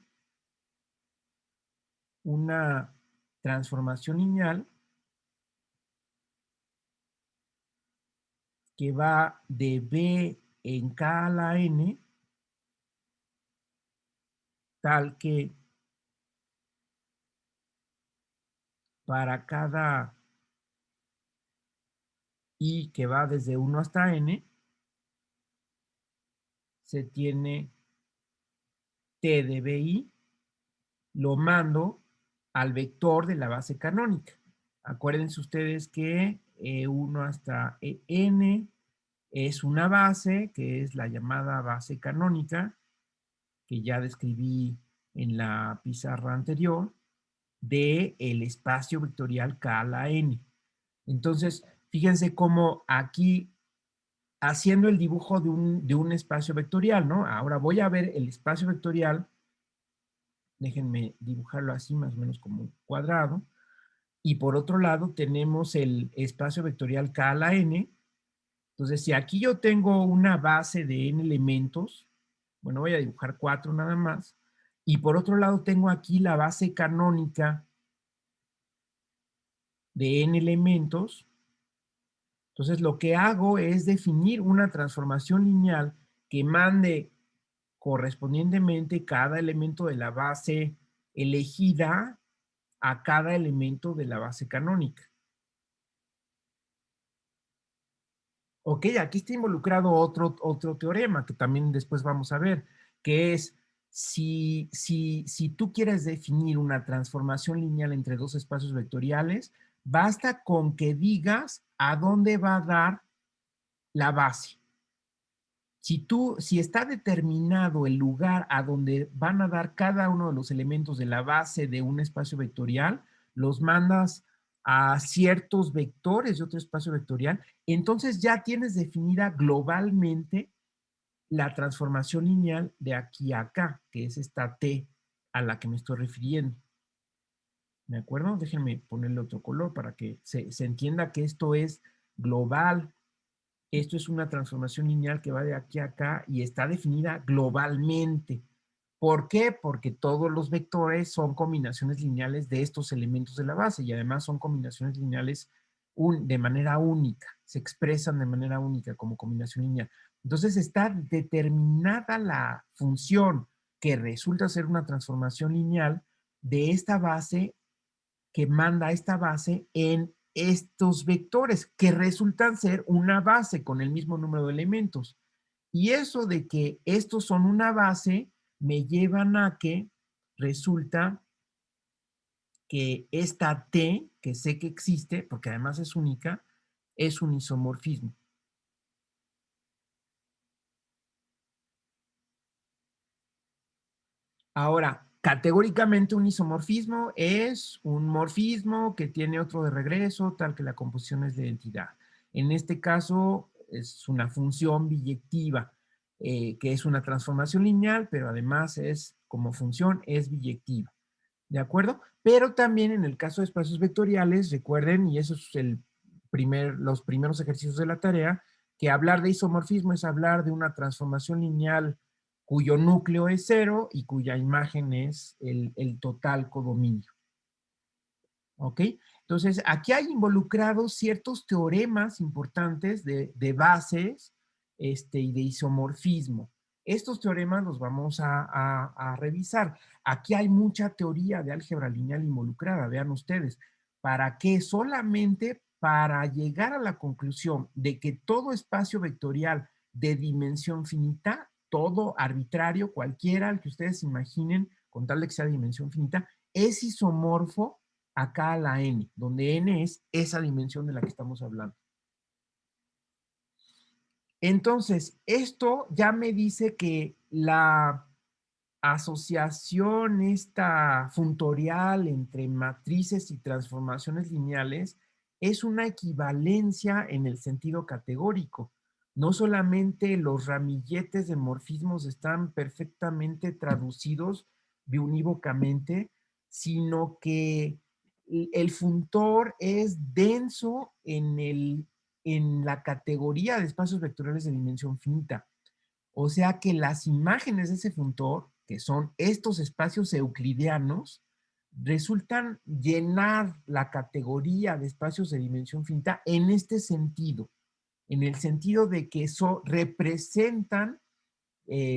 una transformación lineal que va de B en K a la N, tal que para cada I que va desde 1 hasta N, se tiene T de BI, lo mando al vector de la base canónica. Acuérdense ustedes que E1 hasta En es una base, que es la llamada base canónica, que ya describí en la pizarra anterior, del espacio vectorial K a la N. Entonces, fíjense cómo aquí, haciendo el dibujo de un espacio vectorial, ¿no? Ahora voy a ver el espacio vectorial, déjenme dibujarlo así, más o menos como un cuadrado, y por otro lado tenemos el espacio vectorial K a la N. Entonces, si aquí yo tengo una base de n elementos, bueno, voy a dibujar 4 nada más, y por otro lado tengo aquí la base canónica de n elementos. Entonces, lo que hago es definir una transformación lineal que mande correspondientemente cada elemento de la base elegida a cada elemento de la base canónica. Ok, aquí está involucrado otro teorema que también después vamos a ver, que es si tú quieres definir una transformación lineal entre dos espacios vectoriales, basta con que digas a dónde va a dar la base. Si está determinado el lugar a donde van a dar cada uno de los elementos de la base de un espacio vectorial, los mandas a ciertos vectores de otro espacio vectorial, entonces ya tienes definida globalmente la transformación lineal de aquí a acá, que es esta T a la que me estoy refiriendo. ¿De acuerdo? Déjenme ponerle otro color para que se entienda que esto es global. Esto es una transformación lineal que va de aquí a acá y está definida globalmente. ¿Por qué? Porque todos los vectores son combinaciones lineales de estos elementos de la base y además son combinaciones lineales de manera única, se expresan de manera única como combinación lineal. Entonces está determinada la función que resulta ser una transformación lineal de esta base que manda esta base en estos vectores que resultan ser una base con el mismo número de elementos. Y eso de que estos son una base me llevan a que resulta que esta T, que sé que existe, porque además es única, es un isomorfismo. Ahora, categóricamente un isomorfismo es un morfismo que tiene otro de regreso, tal que la composición es de identidad. En este caso es una función biyectiva, que es una transformación lineal, pero además es, como función, es biyectiva. ¿De acuerdo? Pero también en el caso de espacios vectoriales, recuerden, y eso es los primeros ejercicios de la tarea, que hablar de isomorfismo es hablar de una transformación lineal cuyo núcleo es 0 y cuya imagen es el total codominio. ¿Ok? Entonces, aquí hay involucrados ciertos teoremas importantes de bases y de isomorfismo. Estos teoremas los vamos a revisar. Aquí hay mucha teoría de álgebra lineal involucrada, vean ustedes. ¿Para qué? Solamente para llegar a la conclusión de que todo espacio vectorial de dimensión finita, todo arbitrario, cualquiera al que ustedes imaginen, con tal de que sea de dimensión finita, es isomorfo acá a la n, donde n es esa dimensión de la que estamos hablando. Entonces, esto ya me dice que la asociación esta funtorial entre matrices y transformaciones lineales es una equivalencia en el sentido categórico. No solamente los ramilletes de morfismos están perfectamente traducidos biunívocamente, sino que el funtor es denso en la categoría de espacios vectoriales de dimensión finita. O sea que las imágenes de ese funtor, que son estos espacios euclidianos, resultan llenar la categoría de espacios de dimensión finita en este sentido, en el sentido de que representan,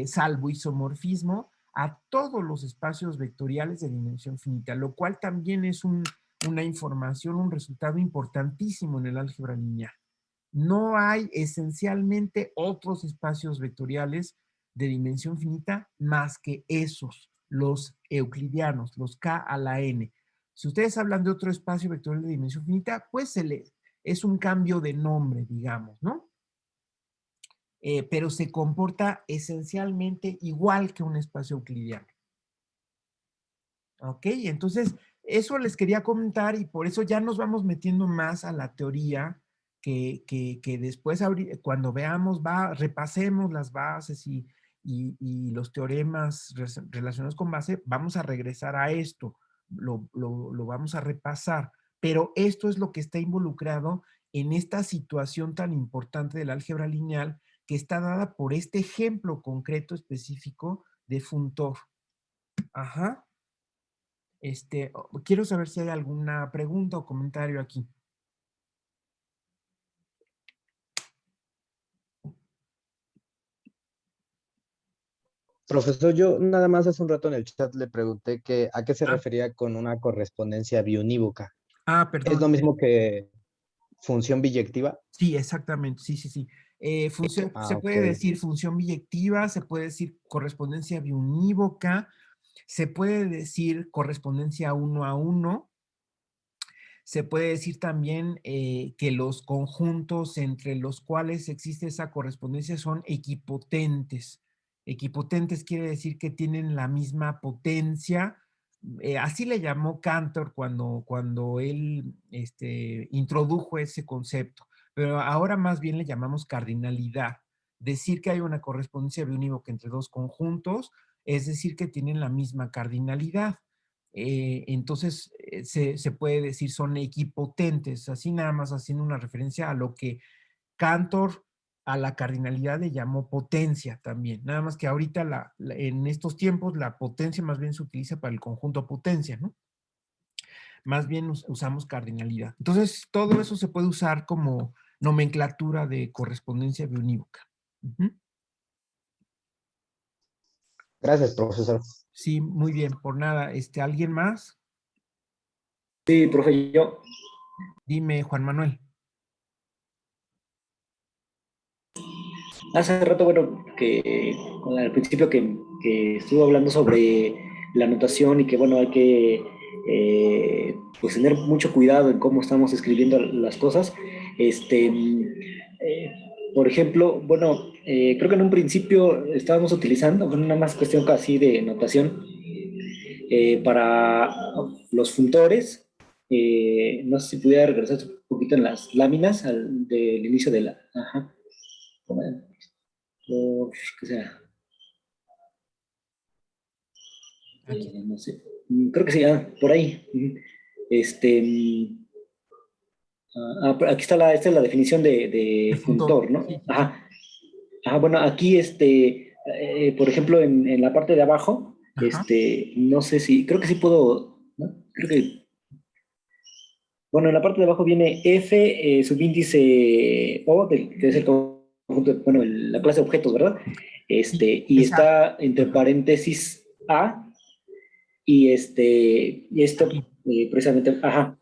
salvo isomorfismo, a todos los espacios vectoriales de dimensión finita, lo cual también es una información, un resultado importantísimo en el álgebra lineal. No hay esencialmente otros espacios vectoriales de dimensión finita más que esos, los euclidianos, los K a la N. Si ustedes hablan de otro espacio vectorial de dimensión finita, pues es un cambio de nombre, digamos, ¿no? Pero se comporta esencialmente igual que un espacio euclidiano. ¿Ok? Entonces, eso les quería comentar y por eso ya nos vamos metiendo más a la teoría que después, cuando veamos, repasemos las bases y los teoremas relacionados con base, vamos a regresar a esto, lo vamos a repasar. Pero esto es lo que está involucrado en esta situación tan importante del álgebra lineal que está dada por este ejemplo concreto específico de funtor. Ajá. Quiero saber si hay alguna pregunta o comentario aquí. Profesor, yo nada más hace un rato en el chat le pregunté que a qué se Ah, refería con una correspondencia biunívoca. ¿Es lo perdón. mismo que función biyectiva? Sí, exactamente. Sí, sí, sí. Se Ah, ok. puede decir función biyectiva, se puede decir correspondencia biunívoca, se puede decir correspondencia uno a uno. Se puede decir también que los conjuntos entre los cuales existe esa correspondencia son equipotentes. Equipotentes quiere decir que tienen la misma potencia. Así le llamó Cantor cuando él introdujo ese concepto. Pero ahora más bien le llamamos cardinalidad. Decir que hay una correspondencia biunívoca entre dos conjuntos es decir que tienen la misma cardinalidad. Entonces se puede decir son equipotentes, así nada más haciendo una referencia a lo que Cantor a la cardinalidad le llamó potencia también, nada más que ahorita en estos tiempos la potencia más bien se utiliza para el conjunto potencia, ¿no? Más bien usamos cardinalidad. Entonces todo eso se puede usar como nomenclatura de correspondencia biunívoca. Gracias, profesor. Sí, muy bien, por nada. ¿Alguien más? Sí, profe, yo Dime, Juan Manuel. hace rato, bueno, que al principio que estuvo hablando sobre la notación y que, bueno, hay que pues tener mucho cuidado en cómo estamos escribiendo las cosas. Eh, por ejemplo, bueno, creo que en un principio estábamos utilizando, bueno, una más cuestión casi de notación para los funtores. No sé si pudiera regresar un poquito en las láminas del inicio de la... Ajá. ¿Qué sea? Aquí. No sé. Creo que sí, por ahí. Este, Pero aquí está esta es la definición de El funtor. funtor, ¿no? Sí, sí, sí. Ajá. Ajá, bueno, aquí, por ejemplo, en la parte de abajo, Ajá. no sé si, creo que sí puedo, ¿no? Creo que, bueno, en la parte de abajo viene F, subíndice O, que es el conjunto, bueno, la clase de objetos, ¿verdad? Sí, Y esa. está entre Ajá. paréntesis A, y esto, Aquí. precisamente, ajá,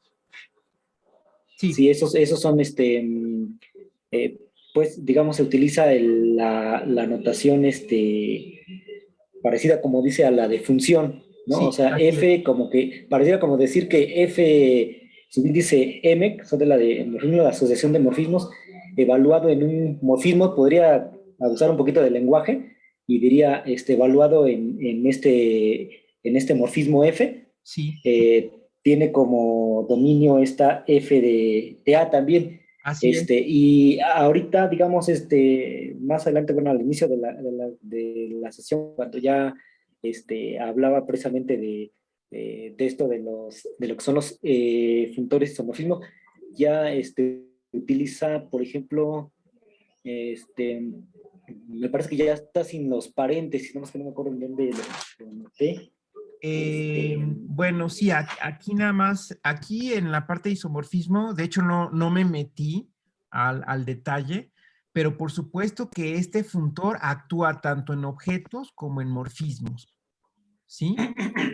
Sí, sí, esos son, eh, pues, digamos, se utiliza la notación, parecida como dice a la de función, ¿no? O sí, sea, así es. F como que, parecida como decir que F subíndice M, que son de la de morfismo, la asociación de morfismos, evaluado en un morfismo, podría abusar un poquito del lenguaje y diría, evaluado en este morfismo F, Sí, eh, tiene como dominio esta F de A también. así es. Y ahorita, digamos, más adelante, bueno, al inicio de la sesión, cuando ya hablaba precisamente de esto de lo que son los funtores isomorfismo, ya utiliza, por ejemplo, me parece que ya está sin los paréntesis, no más que no me acuerdo bien de lo noté. Bueno, sí, aquí nada más, aquí en la parte de isomorfismo, de hecho no me metí al detalle, pero por supuesto que este funtor actúa tanto en objetos como en morfismos, ¿sí?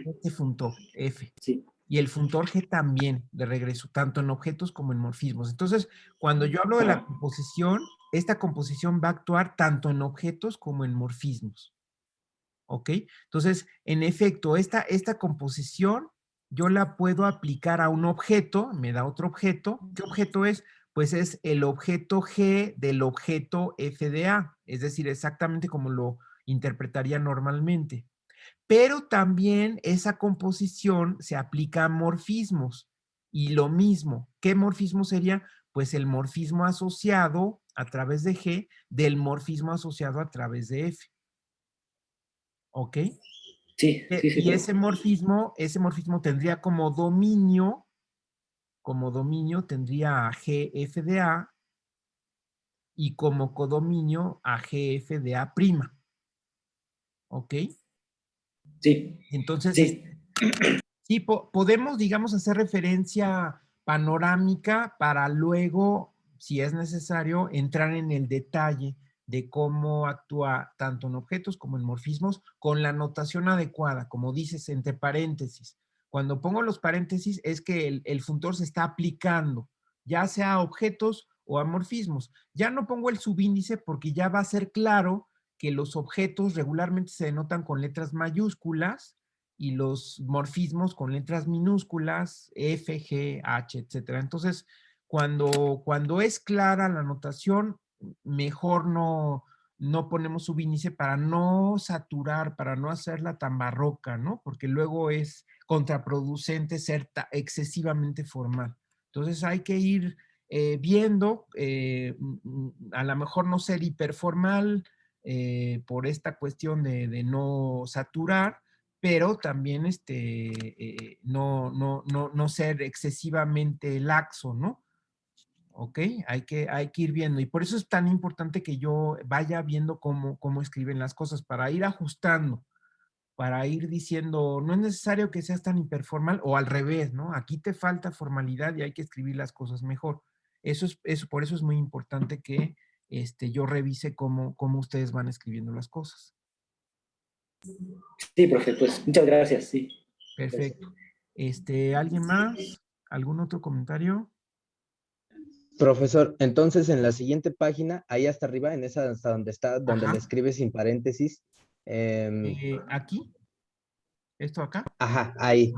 Este funtor, F. Sí. Y el funtor G también, de regreso, tanto en objetos como en morfismos. Entonces, cuando yo hablo de la composición, esta composición va a actuar tanto en objetos como en morfismos. ¿Ok? Entonces, en efecto, esta composición yo la puedo aplicar a un objeto, me da otro objeto. ¿Qué objeto es? Pues es el objeto G del objeto F de A, es decir, exactamente como lo interpretaría normalmente. Pero también esa composición se aplica a morfismos. Y lo mismo, ¿qué morfismo sería? Pues el morfismo asociado a través de G del morfismo asociado a través de F. ¿Ok? Sí, sí, sí, Y pero ese morfismo tendría como dominio tendría a GF de A y como codominio a GF de A'. ¿Ok? sí, Entonces, sí, sí, podemos, digamos, hacer referencia panorámica para luego, si es necesario, entrar en el detalle de cómo actúa tanto en objetos como en morfismos con la notación adecuada, como dices, entre paréntesis. Cuando pongo los paréntesis es que el funtor se está aplicando, ya sea a objetos o a morfismos. Ya no pongo el subíndice porque ya va a ser claro que los objetos regularmente se denotan con letras mayúsculas y los morfismos con letras minúsculas, F, G, H, etcétera. Entonces, cuando es clara la notación, mejor no ponemos subíndice para no saturar, para no hacerla tan barroca, ¿no? Porque luego es contraproducente ser excesivamente formal. Entonces hay que ir viendo, a lo mejor no ser hiperformal por esta cuestión de no saturar, pero también no ser excesivamente laxo, ¿no? ¿Ok? Hay que ir viendo. Y por eso es tan importante que yo vaya viendo cómo escriben las cosas, para ir ajustando, para ir diciendo, no es necesario que seas tan hiperformal, o al revés, ¿no? Aquí te falta formalidad y hay que escribir las cosas mejor. Por eso es muy importante que yo revise cómo ustedes van escribiendo las cosas. sí, profe, pues muchas gracias, sí. Gracias. Perfecto. ¿Alguien más? ¿Algún otro comentario? Profesor, entonces en la siguiente página, ahí hasta arriba, en esa hasta donde está, donde le Ajá. escribe sin paréntesis, Aquí, esto acá. ajá, ahí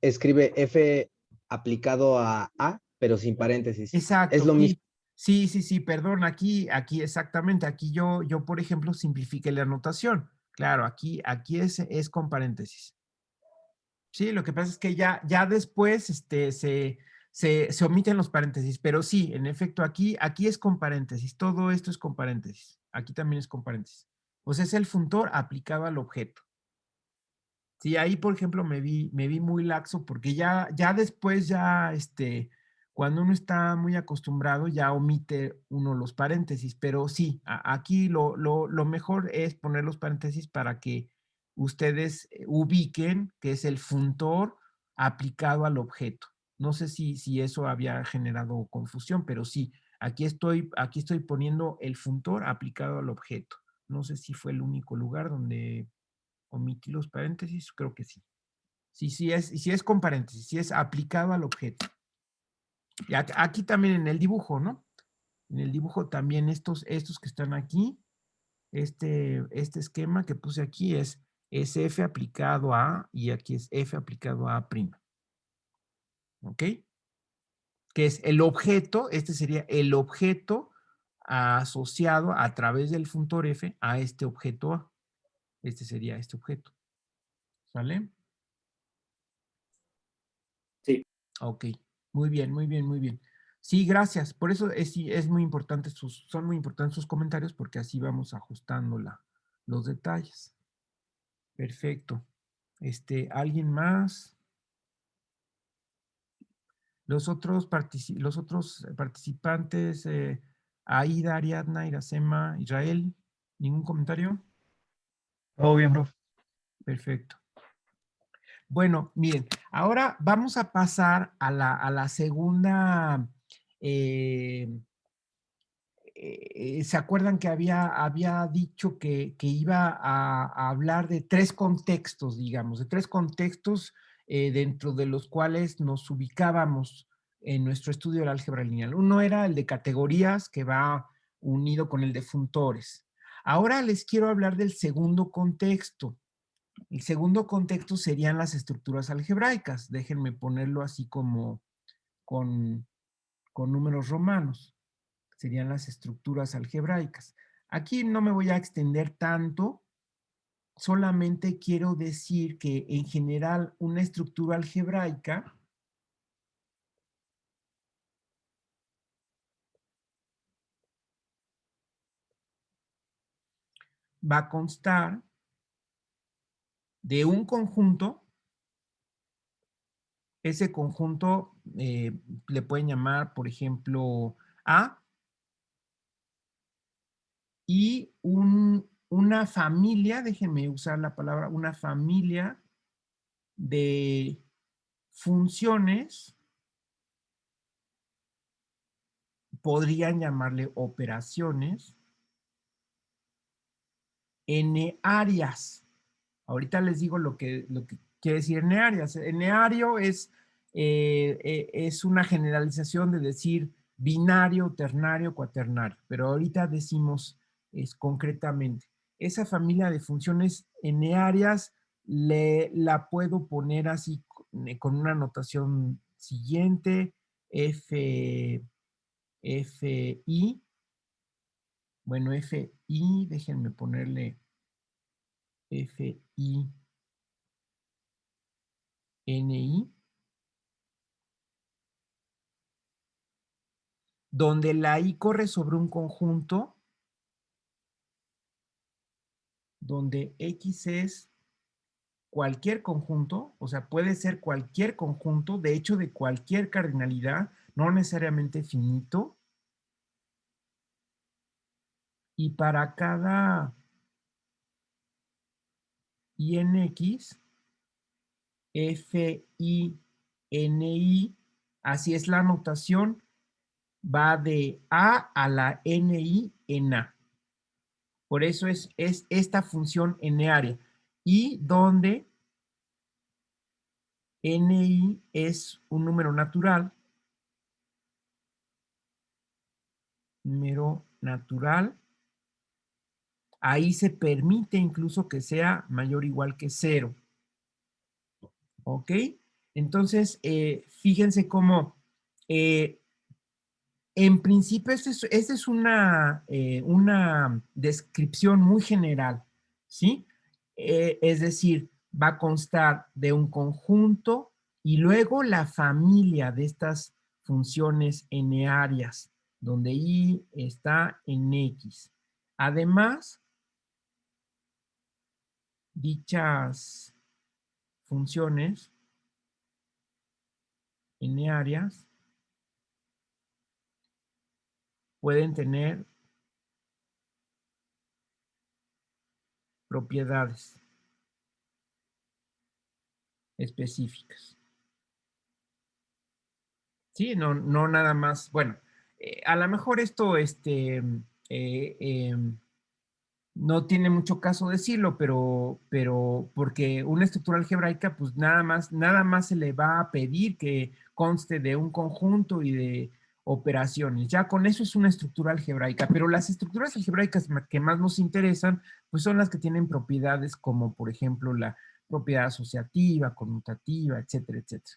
escribe F aplicado a A, pero sin paréntesis. Es Exacto, lo mismo. sí. Sí, sí, sí, perdón, aquí exactamente, aquí yo, por ejemplo, simplifiqué la anotación. Claro, aquí es con paréntesis. Sí, lo que pasa es que ya después se omiten los paréntesis, pero sí, en efecto, aquí es con paréntesis, todo esto es con paréntesis, aquí también es con paréntesis. Pues es el funtor aplicado al objeto. Sí, ahí, por ejemplo, me vi muy laxo porque ya después Cuando uno está muy acostumbrado, ya omite uno los paréntesis, pero sí, aquí lo mejor es poner los paréntesis para que ustedes ubiquen que es el funtor aplicado al objeto. No sé si eso había generado confusión, pero sí, aquí estoy poniendo el funtor aplicado al objeto. No sé si fue el único lugar donde omití los paréntesis, creo que sí. Sí es con paréntesis, sí es aplicado al objeto. Y aquí también en el dibujo, ¿no? En el dibujo también estos que están aquí, este esquema que puse aquí es F aplicado a, y aquí es F aplicado a prima. ¿Ok? Que es el objeto, este sería el objeto asociado a través del funtor F a este objeto A. Este sería este objeto. ¿Sale? Sí. Ok, muy bien, muy bien, muy bien. Sí, gracias. Por eso sí, es muy importante son muy importantes sus comentarios porque así vamos ajustando los detalles. Perfecto. ¿Alguien más? Los otros participantes, Aida, Ariadna, Iracema, Israel, ¿ningún comentario? Todo bien, profe. Perfecto. Bueno, miren, ahora vamos a pasar a la segunda. ¿Se acuerdan que había dicho que iba a hablar de tres contextos, digamos, de tres contextos dentro de los cuales nos ubicábamos en nuestro estudio del álgebra lineal? Uno era el de categorías, que va unido con el de funtores. Ahora les quiero hablar del segundo contexto. El segundo contexto serían las estructuras algebraicas. Déjenme ponerlo así como con números romanos. Serían las estructuras algebraicas. Aquí no me voy a extender tanto, solamente quiero decir que en general una estructura algebraica va a constar de un conjunto. Ese conjunto le pueden llamar, por ejemplo, A, y una familia, déjenme usar la palabra, una familia de funciones, podrían llamarle operaciones, n-áreas. Ahorita les digo lo que quiere decir n-áreas. N-área es una generalización de decir binario, ternario, cuaternario, pero ahorita decimos concretamente. Esa familia de funciones n-áreas la puedo poner así con una notación siguiente, fi, bueno, fi, déjenme ponerle fi, ni, donde la i corre sobre un conjunto, donde x es cualquier conjunto, o sea, puede ser cualquier conjunto, de hecho, de cualquier cardinalidad, no necesariamente finito, y para cada inx, fi, así es la notación, va de a la ni en a. Por eso es esta función n-área. Y donde ni es un número natural, ahí se permite incluso que sea mayor o igual que 0. ¿Ok? Entonces, fíjense cómo, en principio, esta es una descripción muy general, ¿sí? Es decir, va a constar de un conjunto y luego la familia de estas funciones n-áreas, donde i está en x. Además, dichas funciones n-áreas pueden tener propiedades específicas. Sí, no, no nada más. Bueno, a lo mejor esto no tiene mucho caso decirlo, pero porque una estructura algebraica, pues nada más se le va a pedir que conste de un conjunto y de operaciones. Ya con eso es una estructura algebraica, pero las estructuras algebraicas que más nos interesan, pues son las que tienen propiedades como, por ejemplo, la propiedad asociativa, conmutativa, etcétera, etcétera.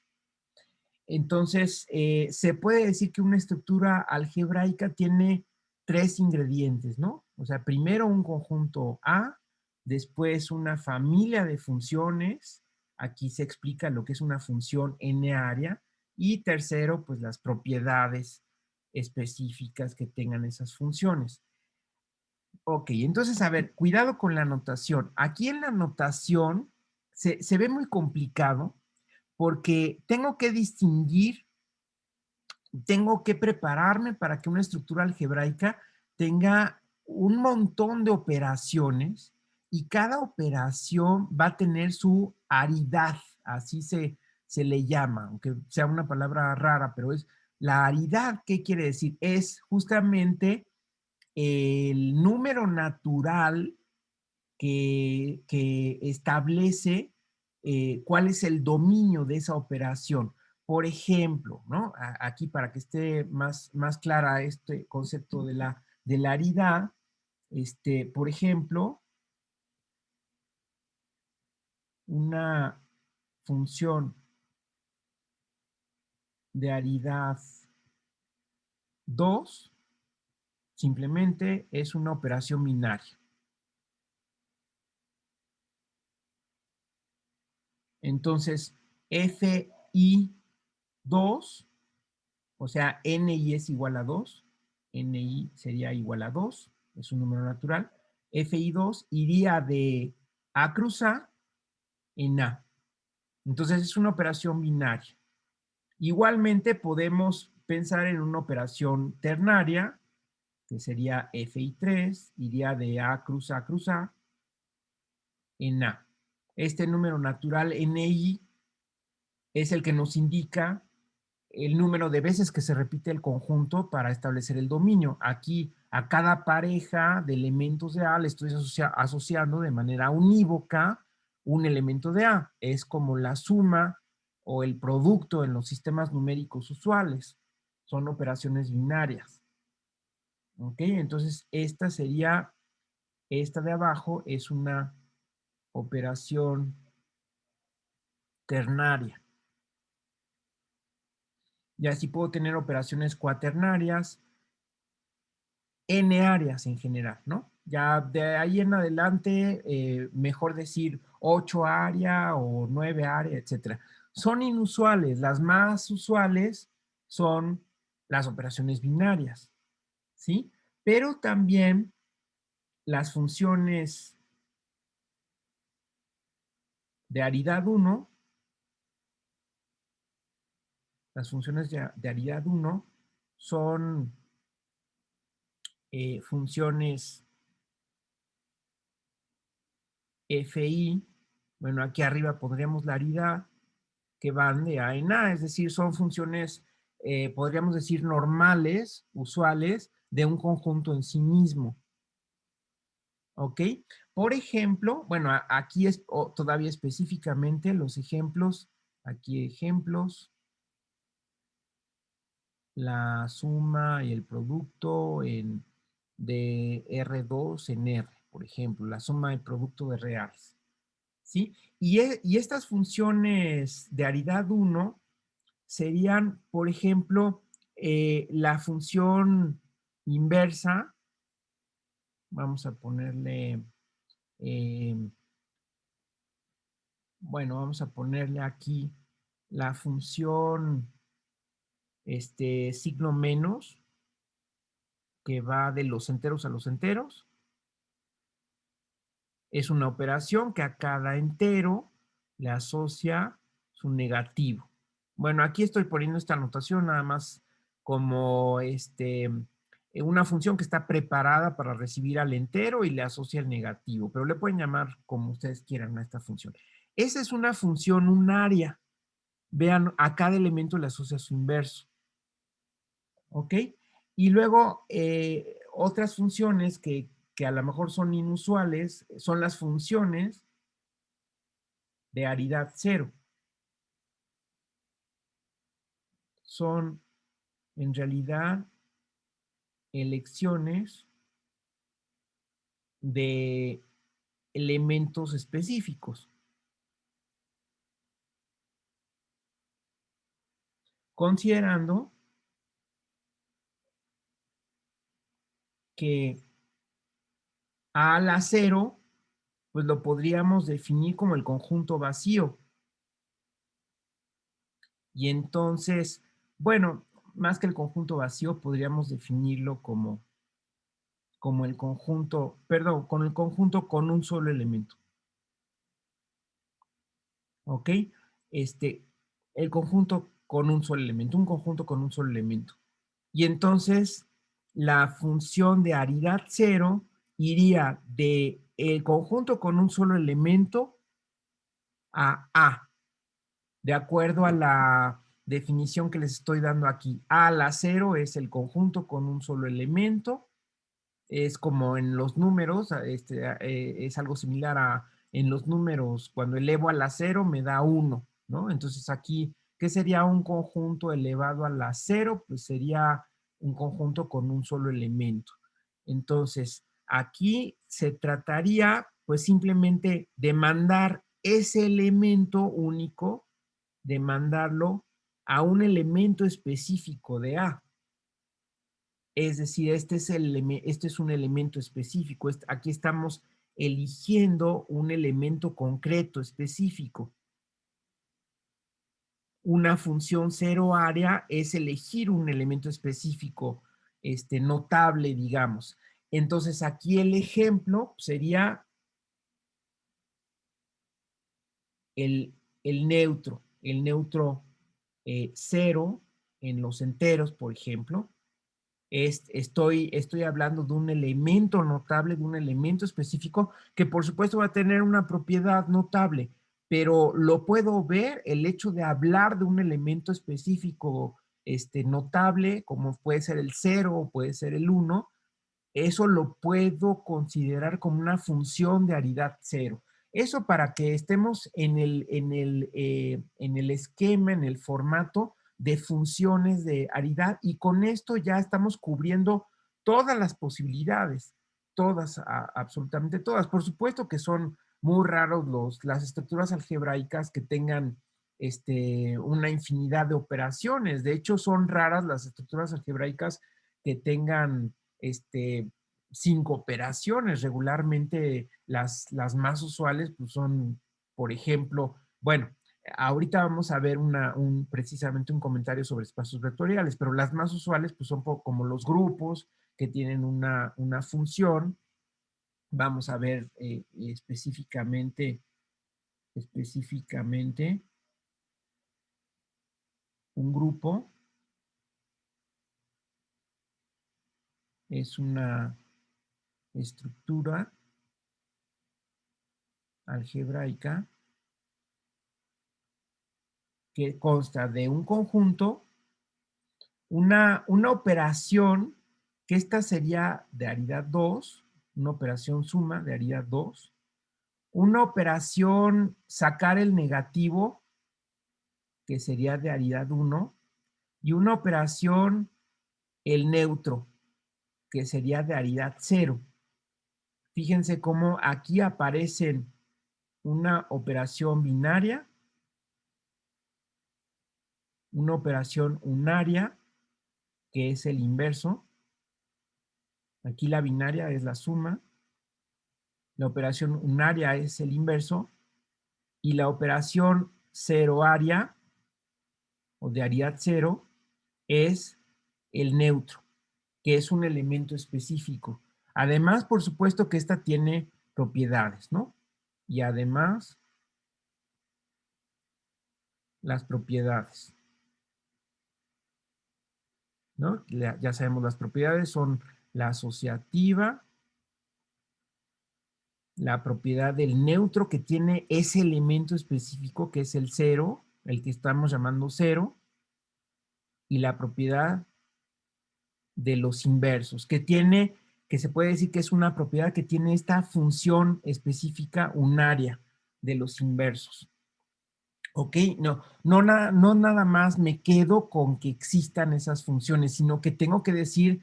Entonces, se puede decir que una estructura algebraica tiene 3 ingredientes, ¿no? O sea, primero un conjunto A, después una familia de funciones, aquí se explica lo que es una función n-área, y tercero, pues las propiedades específicas que tengan esas funciones. Ok, entonces, a ver, cuidado con la notación. Aquí en la notación se ve muy complicado porque tengo que distinguir, tengo que prepararme para que una estructura algebraica tenga un montón de operaciones y cada operación va a tener su aridad, así se le llama, aunque sea una palabra rara, pero es la aridad. ¿Qué quiere decir? Es justamente el número natural que establece cuál es el dominio de esa operación. Por ejemplo, ¿no? Aquí para que esté más clara este concepto de la aridad, por ejemplo, una función de aridad 2 simplemente es una operación binaria. Entonces, FI2, o sea, NI es igual a 2, NI sería igual a 2, es un número natural. FI2 iría de A cruz A en A. Entonces es una operación binaria. Igualmente podemos pensar en una operación ternaria, que sería FI3, iría de A cruz A en A. Este número natural NI es el que nos indica el número de veces que se repite el conjunto para establecer el dominio. Aquí a cada pareja de elementos de A le estoy asociando de manera unívoca un elemento de A. Es como la suma o el producto en los sistemas numéricos usuales. Son operaciones binarias. ¿Ok? Entonces, esta de abajo es una operación ternaria. Y así puedo tener operaciones cuaternarias, n-áreas en general, ¿no? Ya de ahí en adelante, mejor decir 8 área o 9 área, etcétera. Son inusuales. Las más usuales son las operaciones binarias, ¿sí? Pero también las funciones de aridad 1, las funciones de aridad 1 son funciones FI. Bueno, aquí arriba pondríamos la aridad, que van de A en A, es decir, son funciones, podríamos decir, normales, usuales, de un conjunto en sí mismo. ¿Ok? Por ejemplo, bueno, aquí es todavía específicamente los ejemplos, aquí ejemplos, la suma y el producto de R2 en R, por ejemplo, la suma y producto de reales. ¿Sí? Y estas funciones de aridad 1 serían, por ejemplo, la función inversa. Vamos a ponerle, eh, bueno, vamos a ponerle aquí la función signo menos, que va de los enteros a los enteros. Es una operación que a cada entero le asocia su negativo. Bueno, aquí estoy poniendo esta anotación nada más como una función que está preparada para recibir al entero y le asocia el negativo, pero le pueden llamar como ustedes quieran a esta función. Esa es una función unaria. Vean, a cada elemento le asocia su inverso. ¿Ok? Y luego, otras funciones que a lo mejor son inusuales son las funciones de aridad cero. Son, en realidad, elecciones de elementos específicos. Considerando que A a la cero, pues lo podríamos definir como el conjunto vacío. Y entonces, bueno, más que el conjunto vacío, podríamos definirlo como el conjunto, perdón, con el conjunto con un solo elemento. ¿Ok? El conjunto con un solo elemento, un conjunto con un solo elemento. Y entonces, la función de aridad cero iría de el conjunto con un solo elemento a A, de acuerdo a la definición que les estoy dando aquí. A a la cero es el conjunto con un solo elemento. Es como en los números, es algo similar a en los números, cuando elevo a la cero me da 1, ¿no? Entonces aquí, ¿qué sería un conjunto elevado a la cero? Pues sería un conjunto con un solo elemento. Entonces, aquí se trataría, pues simplemente de mandar ese elemento único, de mandarlo a un elemento específico de A. Es decir, este es un elemento específico. Aquí estamos eligiendo un elemento concreto, específico. Una función cero área es elegir un elemento específico, notable, digamos. Entonces, aquí el ejemplo sería el, el neutro. El neutro cero en los enteros, por ejemplo. Estoy hablando de un elemento notable, de un elemento específico, que por supuesto va a tener una propiedad notable, pero lo puedo ver, el hecho de hablar de un elemento específico notable, como puede ser el 0 o puede ser el 1, eso lo puedo considerar como una función de aridad cero. Eso para que estemos en el esquema, en el formato de funciones de aridad, y con esto ya estamos cubriendo todas las posibilidades, todas, absolutamente todas. Por supuesto que son muy raros las estructuras algebraicas que tengan una infinidad de operaciones. De hecho, son raras las estructuras algebraicas que tengan 5 operaciones. Regularmente las más usuales pues son, por ejemplo, bueno, ahorita vamos a ver precisamente un comentario sobre espacios vectoriales, pero las más usuales pues son como los grupos que tienen una función. Vamos a ver específicamente un grupo. Es una estructura algebraica que consta de un conjunto, una operación, que esta sería de aridad 2, una operación suma de aridad 2, una operación sacar el negativo, que sería de aridad 1, y una operación el neutro, que sería de aridad 0. Fíjense cómo aquí aparecen una operación binaria, una operación unaria, que es el inverso. Aquí la binaria es la suma, la operación unaria es el inverso, y la operación ceroaria, o de aridad 0, es el neutro, que es un elemento específico. Además, por supuesto que esta tiene propiedades, ¿no? Y además, las propiedades. ¿no? Ya sabemos las propiedades son la asociativa, la propiedad del neutro que tiene ese elemento específico que es el 0, el que estamos llamando 0, y la propiedad de los inversos, que se puede decir que es una propiedad que tiene esta función específica unaria de los inversos. ¿Ok? No nada más me quedo con que existan esas funciones, sino que tengo que decir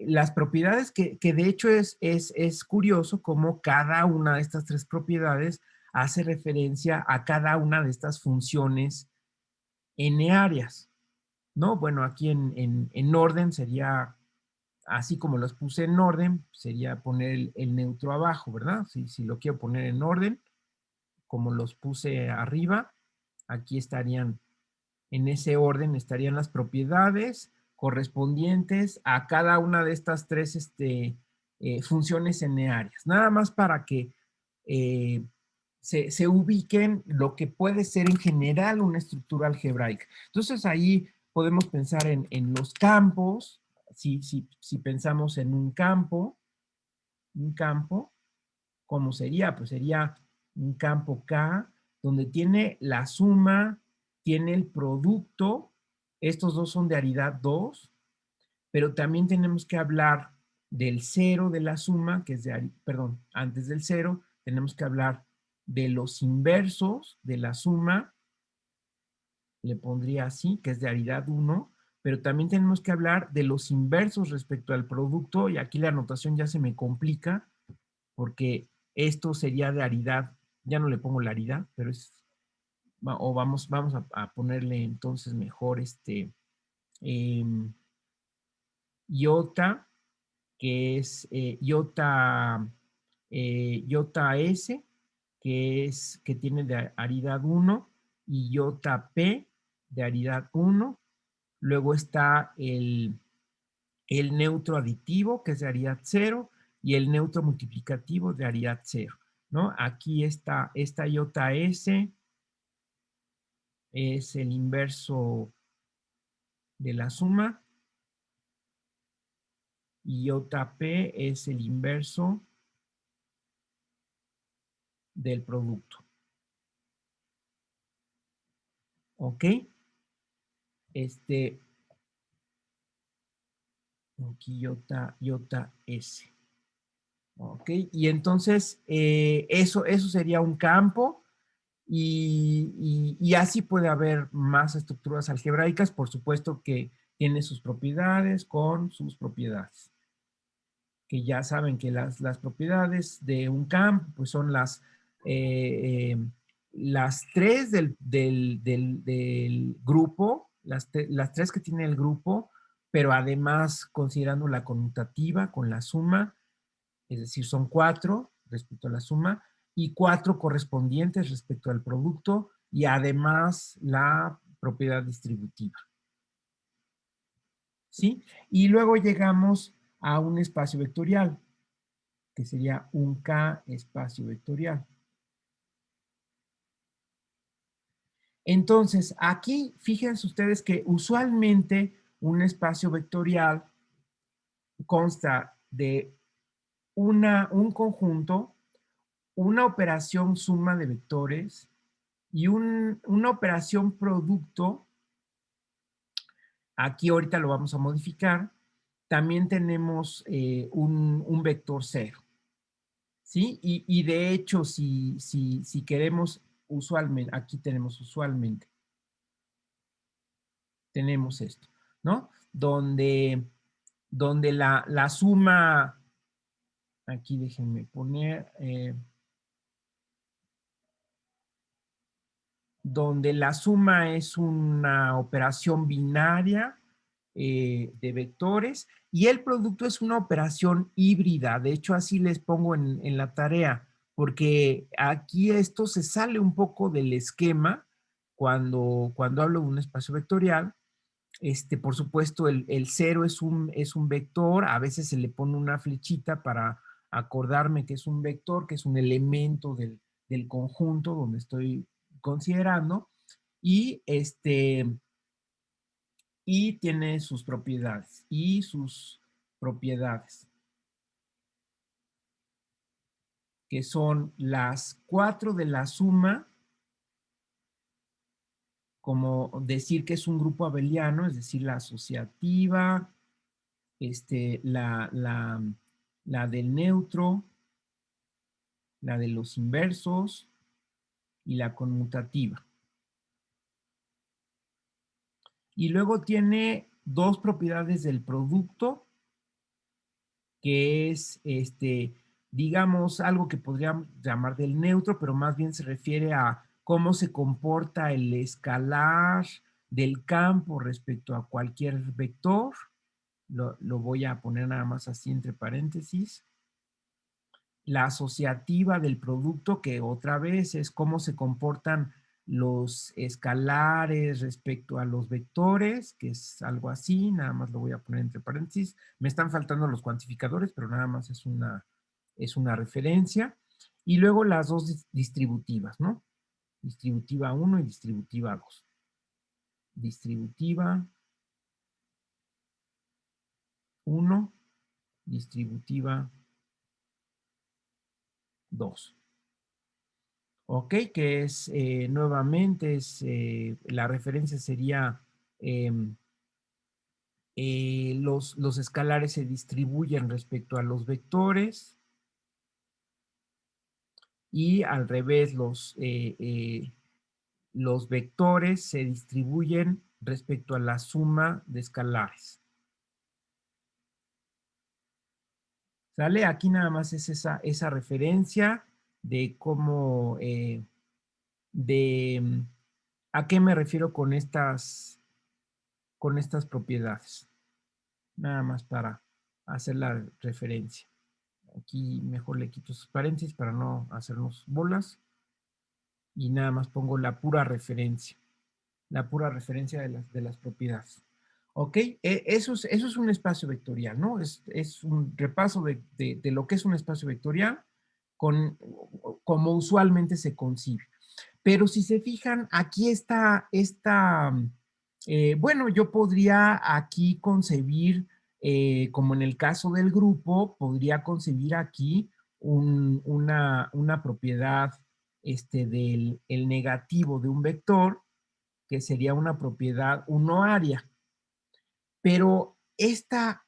las propiedades que de hecho es curioso cómo cada una de estas tres propiedades hace referencia a cada una de estas funciones n-áreas, ¿no? Bueno, aquí en orden sería, así como los puse en orden, sería poner el neutro abajo, ¿verdad? Si lo quiero poner en orden, como los puse arriba, aquí estarían, en ese orden, estarían las propiedades correspondientes a cada una de estas tres funciones n-áreas. Nada más para que se ubiquen lo que puede ser en general una estructura algebraica. Entonces ahí podemos pensar en los campos. Si pensamos en un campo, ¿cómo sería? Pues sería un campo K, donde tiene la suma, tiene el producto, estos dos son de aridad 2, pero también tenemos que hablar del 0 de la suma, que es perdón, antes del 0, tenemos que hablar de los inversos de la suma, le pondría así, que es de aridad 1, pero también tenemos que hablar de los inversos respecto al producto, y aquí la anotación ya se me complica, porque esto sería de aridad, ya no le pongo la aridad, pero o vamos a ponerle entonces mejor iota, que es iota S, que tiene de aridad 1, y iota P de aridad 1. Luego está el neutro aditivo, que es de aridad 0, y el neutro multiplicativo de aridad 0, ¿no? Aquí está esta iota S, es el inverso de la suma, y iota P es el inverso del producto. ¿Ok? Aquí iota S. ¿Ok? Y entonces eso sería un campo, y así puede haber más estructuras algebraicas, por supuesto que tiene sus propiedades con sus propiedades. Que ya saben que las propiedades de un campo pues son las tres del grupo, las tres que tiene el grupo, pero además considerando la conmutativa con la suma, es decir, son 4 respecto a la suma y 4 correspondientes respecto al producto, y además la propiedad distributiva. ¿Sí? Y luego llegamos a un espacio vectorial, que sería un K espacio vectorial. Entonces, aquí fíjense ustedes que usualmente un espacio vectorial consta de un conjunto, una operación suma de vectores y una operación producto. Aquí ahorita lo vamos a modificar. También tenemos un vector 0. ¿Sí? Y de hecho, si queremos usualmente, aquí tenemos usualmente, tenemos esto, ¿no? Donde la suma, aquí déjenme poner, donde la suma es una operación binaria de vectores, y el producto es una operación híbrida. De hecho, así les pongo en la tarea, porque aquí esto se sale un poco del esquema cuando hablo de un espacio vectorial. Por supuesto, el 0 es un vector, a veces se le pone una flechita para acordarme que es un vector, que es un elemento del conjunto donde estoy considerando, y y tiene sus propiedades. Que son las 4 de la suma, como decir que es un grupo abeliano, es decir, la asociativa, la del neutro, la de los inversos y la conmutativa. Y luego tiene dos propiedades del producto, que es, digamos, algo que podríamos llamar del neutro, pero más bien se refiere a cómo se comporta el escalar del campo respecto a cualquier vector. Lo voy a poner nada más así entre paréntesis. La asociativa del producto, que otra vez es cómo se comportan los escalares respecto a los vectores, que es algo así, nada más lo voy a poner entre paréntesis. Me están faltando los cuantificadores, pero nada más es una referencia. Y luego las dos distributivas, ¿no? Distributiva 1 y distributiva 2. Distributiva 1, distributiva 2. Ok, que es nuevamente, la referencia sería los escalares se distribuyen respecto a los vectores y al revés, los vectores se distribuyen respecto a la suma de escalares. ¿Sale? Aquí nada más es esa referencia de cómo, a qué me refiero con estas propiedades. Nada más para hacer la referencia. Aquí mejor le quito sus paréntesis para no hacernos bolas. Y nada más pongo la pura referencia. La pura referencia de las propiedades. ¿Ok? Eso es un espacio vectorial, ¿no? Es un repaso de lo que es un espacio vectorial como usualmente se concibe. Pero si se fijan, aquí está bueno, yo podría aquí concebir, como en el caso del grupo, podría concebir aquí una propiedad del el negativo de un vector, que sería una propiedad unoaria. Pero esta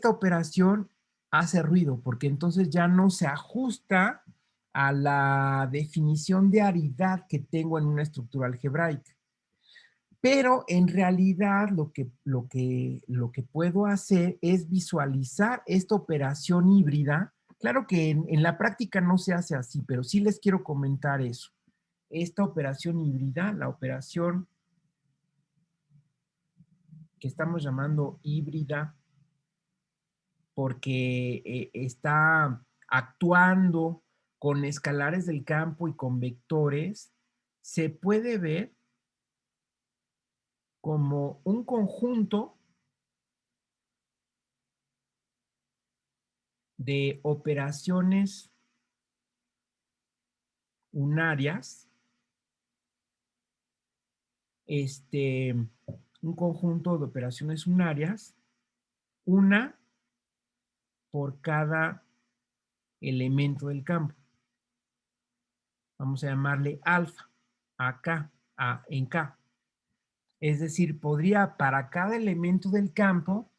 operación hace ruido, porque entonces ya no se ajusta a la definición de aridad que tengo en una estructura algebraica. Pero en realidad lo que puedo hacer es visualizar esta operación híbrida. Claro que en la práctica no se hace así, pero sí les quiero comentar eso. Esta operación híbrida, la operación que estamos llamando híbrida, porque está actuando con escalares del campo y con vectores, se puede ver como un conjunto de operaciones unarias, un conjunto de operaciones unarias, una por cada elemento del campo. Vamos a llamarle alfa, acá, en K. Es decir, podría para cada elemento del campo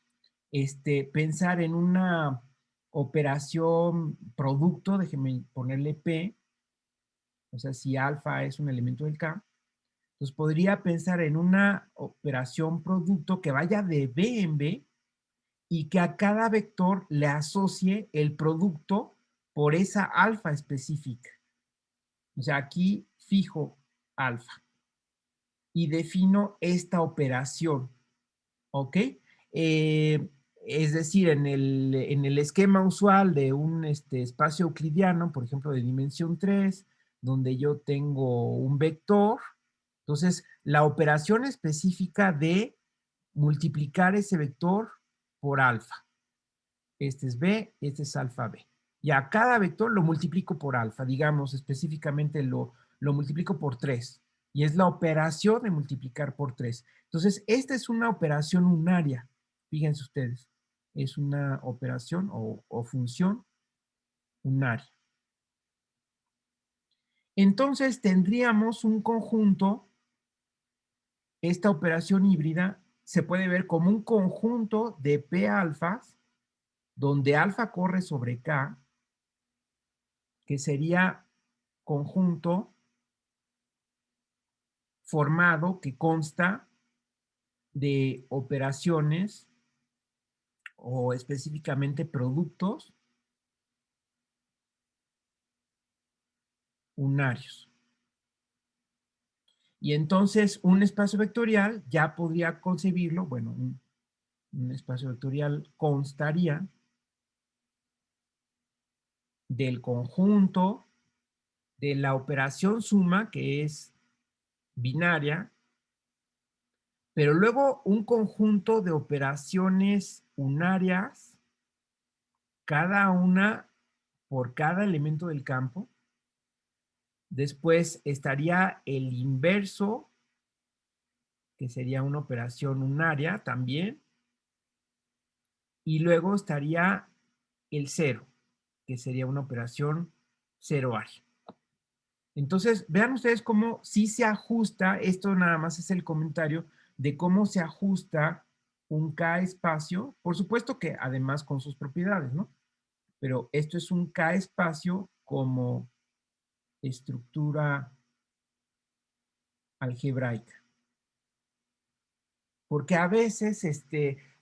pensar en una operación producto, déjenme ponerle P, o sea, si alfa es un elemento del K, entonces podría pensar en una operación producto que vaya de B en B y que a cada vector le asocie el producto por esa alfa específica. O sea, aquí fijo alfa y defino esta operación, ¿ok? Es decir, en el esquema usual de un espacio euclidiano, por ejemplo, de dimensión 3, donde yo tengo un vector, entonces la operación específica de multiplicar ese vector por alfa. Este es B, este es alfa B. Y a cada vector lo multiplico por alfa, digamos, específicamente lo multiplico por 3. y es la operación de multiplicar por 3. Entonces, esta es una operación unaria. Fíjense ustedes, es una operación o función unaria. Entonces, tendríamos un conjunto, esta operación híbrida se puede ver como un conjunto de P alfas, donde alfa corre sobre K, que sería conjunto formado que consta de operaciones o específicamente productos unarios. Y entonces un espacio vectorial ya podría concebirlo, bueno, un espacio vectorial constaría del conjunto de la operación suma, que es binaria, pero luego un conjunto de operaciones unarias, cada una por cada elemento del campo. Después estaría el inverso, que sería una operación unaria también. Y luego estaría el cero, que sería una operación ceroaria. Entonces, vean ustedes cómo sí se ajusta, esto nada más es el comentario de cómo se ajusta un K espacio, por supuesto que además con sus propiedades, ¿no? Pero esto es un K espacio como estructura algebraica. Porque a veces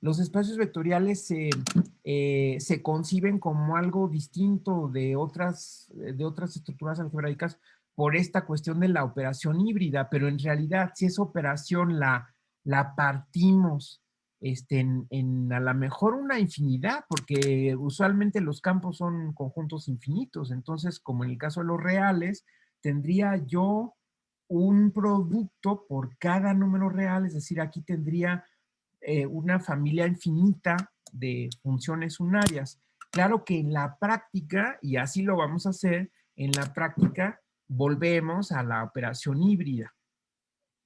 los espacios vectoriales se conciben como algo distinto de otras estructuras algebraicas por esta cuestión de la operación híbrida, pero en realidad si esa operación la partimos en a lo mejor una infinidad, porque usualmente los campos son conjuntos infinitos, entonces como en el caso de los reales, tendría yo un producto por cada número real, es decir, aquí tendría una familia infinita de funciones unarias. Claro que en la práctica, y así lo vamos a hacer, en la práctica volvemos a la operación híbrida,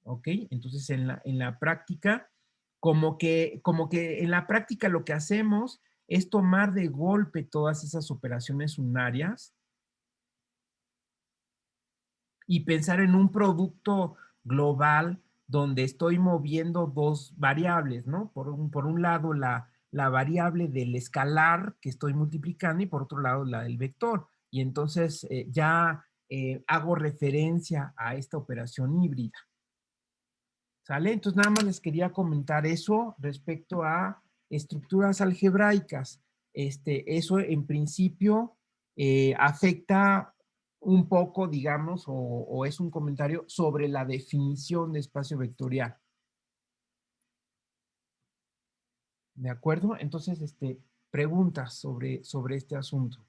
¿ok? Entonces en la práctica, como que en la práctica lo que hacemos es tomar de golpe todas esas operaciones unarias y pensar en un producto global donde estoy moviendo dos variables, ¿no? Por un lado, la variable del escalar que estoy multiplicando y por otro lado, la del vector. Y entonces ya hago referencia a esta operación híbrida. ¿Sale? Entonces nada más les quería comentar eso respecto a estructuras algebraicas. Eso en principio afecta un poco, digamos, o es un comentario sobre la definición de espacio vectorial. ¿De acuerdo? Entonces, preguntas sobre este asunto.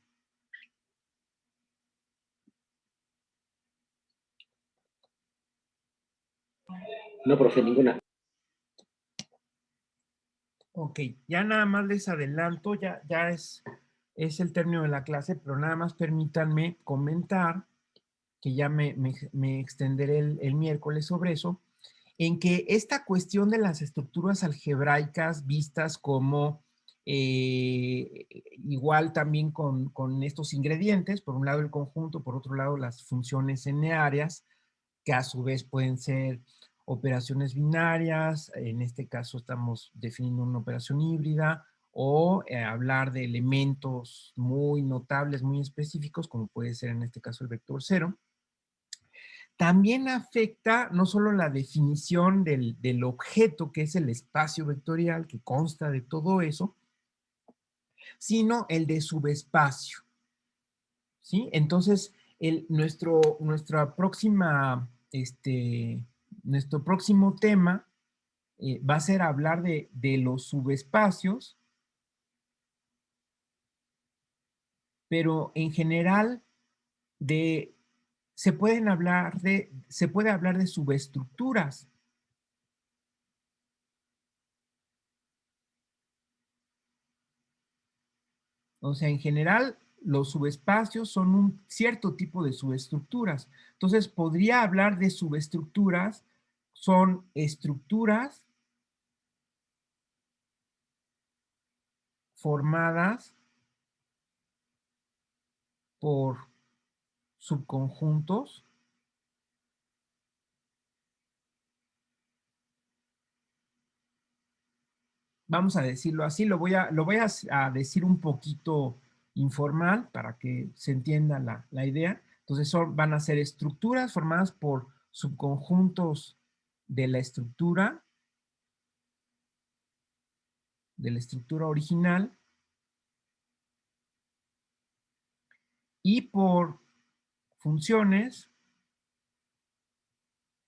No, profe, ninguna. Ok, ya nada más les adelanto, ya es el término de la clase, pero nada más permítanme comentar, que ya me extenderé el miércoles sobre eso, en que esta cuestión de las estructuras algebraicas vistas como igual también con estos ingredientes, por un lado el conjunto, por otro lado las funciones n-áreas, que a su vez pueden ser operaciones binarias, en este caso estamos definiendo una operación híbrida, o hablar de elementos muy notables, muy específicos, como puede ser en este caso el vector cero. También afecta no solo la definición del objeto, que es el espacio vectorial, que consta de todo eso, sino el de subespacio, ¿sí? Entonces, nuestro próximo tema va a ser hablar de los subespacios, pero en general se puede hablar de subestructuras. O sea, en general, los subespacios son un cierto tipo de subestructuras. Entonces, podría hablar de subestructuras, son estructuras formadas por subconjuntos vamos a decirlo así, lo voy a decir un poquito informal para que se entienda la idea. Entonces van a ser estructuras formadas por subconjuntos de la estructura original y por funciones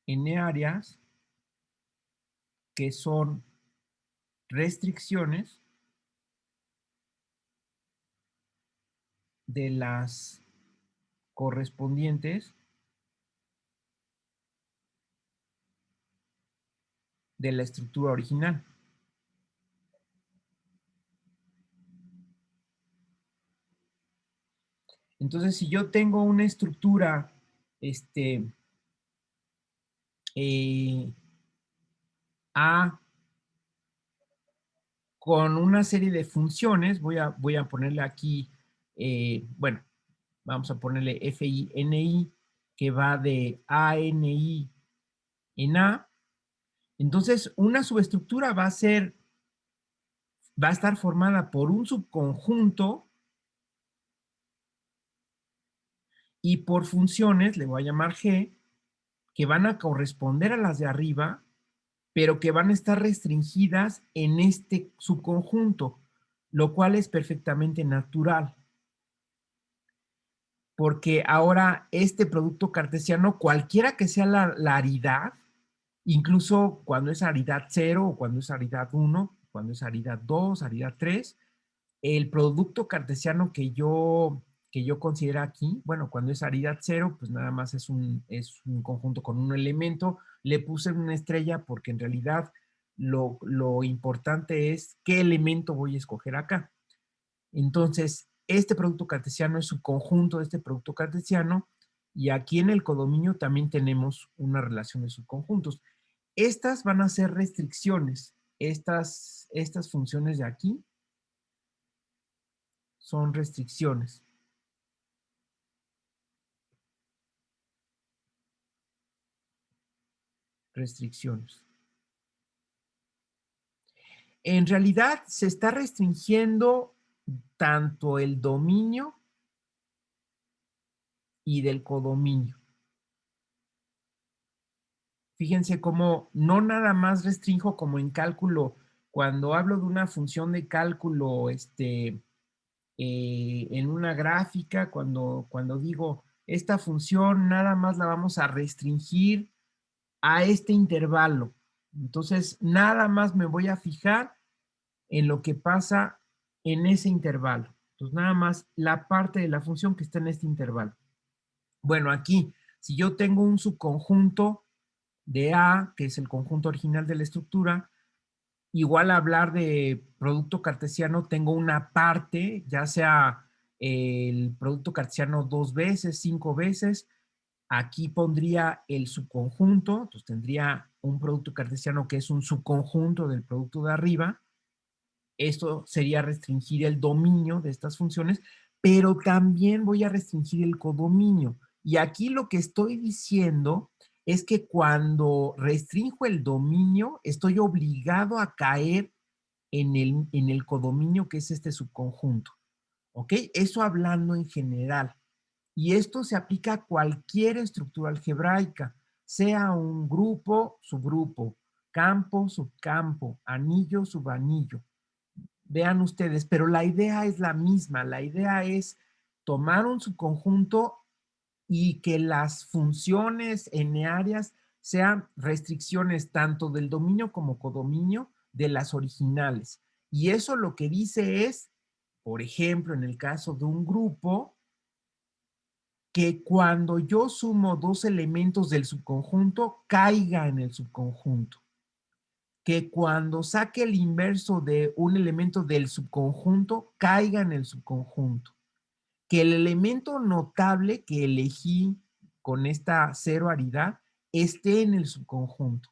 n-áreas que son restricciones de las correspondientes de la estructura original. Entonces, si yo tengo una estructura A con una serie de funciones, voy a ponerle aquí, bueno, vamos a ponerle FI-NI, que va de ANI en A. Entonces, una subestructura va a estar formada por un subconjunto y por funciones, le voy a llamar G, que van a corresponder a las de arriba, pero que van a estar restringidas en este subconjunto, lo cual es perfectamente natural. Porque ahora este producto cartesiano, cualquiera que sea la aridad, incluso cuando es aridad 0 o cuando es aridad 1, cuando es aridad 2, aridad 3, el producto cartesiano que yo considero aquí, bueno, cuando es aridad 0, pues nada más es un conjunto con un elemento. Le puse una estrella porque en realidad lo importante es qué elemento voy a escoger acá. Entonces, este producto cartesiano es subconjunto de este producto cartesiano y aquí en el codominio también tenemos una relación de subconjuntos. Estas van a ser restricciones. Estas funciones de aquí son restricciones. Restricciones. En realidad se está restringiendo tanto el dominio y del codominio. Fíjense cómo no nada más restringo como en cálculo, cuando hablo de una función de cálculo en una gráfica, cuando digo esta función nada más la vamos a restringir a este intervalo. Entonces, nada más me voy a fijar en lo que pasa en ese intervalo. Entonces, nada más la parte de la función que está en este intervalo. Bueno, aquí, si yo tengo un subconjunto de A, que es el conjunto original de la estructura, igual a hablar de producto cartesiano, tengo una parte, ya sea el producto cartesiano 2 veces, 5 veces, aquí pondría el subconjunto, entonces tendría un producto cartesiano que es un subconjunto del producto de arriba. Esto sería restringir el dominio de estas funciones, pero también voy a restringir el codominio. Y aquí lo que estoy diciendo es que cuando restringo el dominio, estoy obligado a caer en el codominio, que es este subconjunto. ¿Ok? Eso hablando en general. Y esto se aplica a cualquier estructura algebraica, sea un grupo, subgrupo, campo, subcampo, anillo, subanillo. Vean ustedes, pero la idea es la misma. La idea es tomar un subconjunto y que las funciones n-áreas sean restricciones tanto del dominio como codominio de las originales. Y eso lo que dice es, por ejemplo, en el caso de un grupo, que cuando yo sumo dos elementos del subconjunto, caiga en el subconjunto. Que cuando saque el inverso de un elemento del subconjunto, caiga en el subconjunto. que el elemento notable que elegí con esta cero aridad esté en el subconjunto.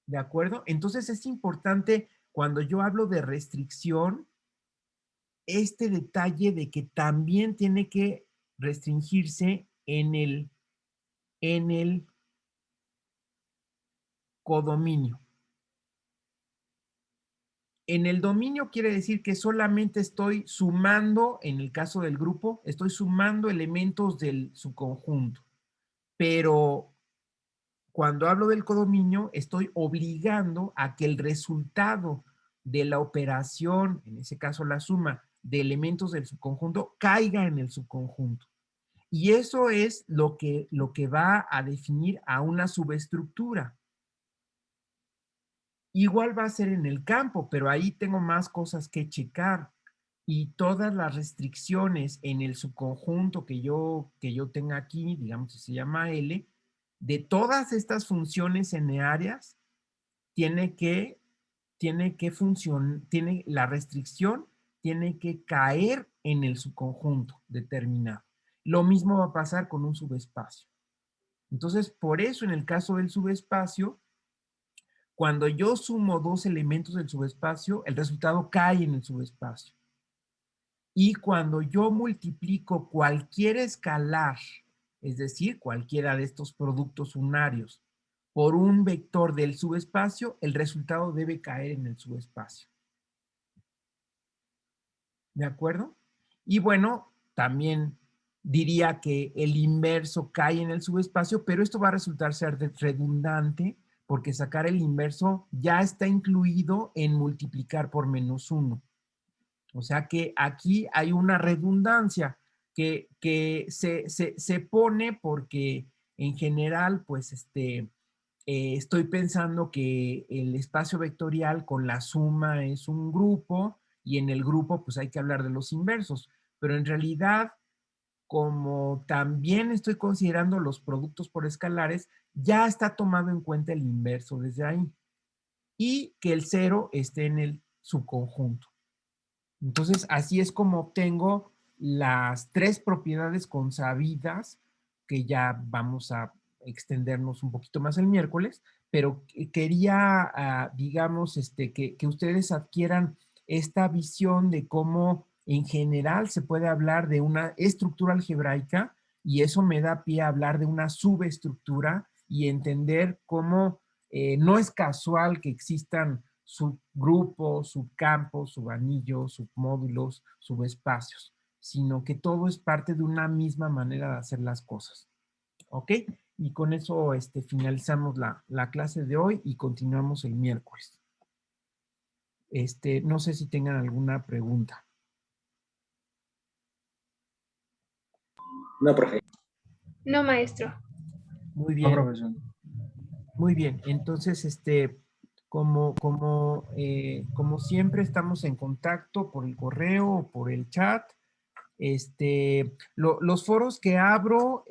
¿De acuerdo? Entonces es importante cuando yo hablo de restricción, este detalle de que también tiene que restringirse en el codominio. En el dominio quiere decir que solamente estoy sumando, en el caso del grupo, estoy sumando elementos del subconjunto. Pero cuando hablo del codominio, estoy obligando a que el resultado de la operación, en ese caso la suma de elementos del subconjunto, caiga en el subconjunto. Y eso es lo que va a definir a una subestructura. Igual va a ser en el campo, pero ahí tengo más cosas que checar. Y todas las restricciones en el subconjunto que yo tenga aquí, digamos que se llama L, de todas estas funciones n-áreas, la restricción tiene que caer en el subconjunto determinado. Lo mismo va a pasar con un subespacio. Entonces, por eso en el caso del subespacio, cuando yo sumo dos elementos del subespacio, el resultado cae en el subespacio. Y cuando yo multiplico cualquier escalar, es decir, cualquiera de estos productos unarios, por un vector del subespacio, el resultado debe caer en el subespacio. ¿De acuerdo? Y bueno, también diría que el inverso cae en el subespacio, pero esto va a resultar ser redundante porque sacar el inverso ya está incluido en multiplicar por -1. O sea que aquí hay una redundancia que se pone porque en general, pues estoy pensando que el espacio vectorial con la suma es un grupo y en el grupo pues hay que hablar de los inversos. Pero en realidad, como también estoy considerando los productos por escalares, ya está tomado en cuenta el inverso desde ahí. Y que el 0 esté en el subconjunto. Entonces, así es como obtengo las tres propiedades consabidas, que ya vamos a extendernos un poquito más el miércoles, pero quería, digamos, que ustedes adquieran esta visión de cómo en general se puede hablar de una estructura algebraica y eso me da pie a hablar de una subestructura y entender cómo no es casual que existan subgrupos, subcampos, subanillos, submódulos, subespacios, sino que todo es parte de una misma manera de hacer las cosas. ¿Ok? Y con eso finalizamos la clase de hoy y continuamos el miércoles. No sé si tengan alguna pregunta. No, profe. No, maestro. Muy No, bien. profesor. Muy bien. Entonces, como siempre estamos en contacto por el correo o por el chat. Los foros que abro,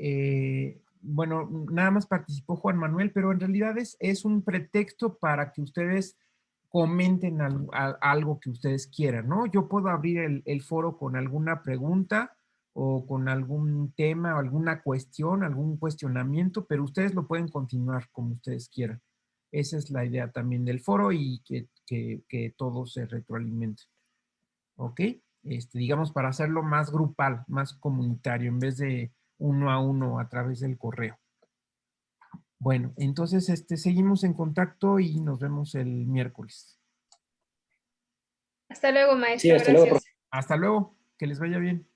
bueno, nada más participó Juan Manuel, pero en realidad es un pretexto para que ustedes comenten algo que ustedes quieran, ¿no? Yo puedo abrir el foro con alguna pregunta o con algún tema o alguna cuestión, algún cuestionamiento, pero ustedes lo pueden continuar como ustedes quieran. Esa es la idea también del foro y que todos se retroalimenten. ¿Ok? Digamos, para hacerlo más grupal, más comunitario, en vez de uno a uno a través del correo. Bueno, entonces seguimos en contacto y nos vemos el miércoles. Hasta luego, maestro. Sí, hasta luego, Gracias. profe. Hasta luego, que les vaya bien.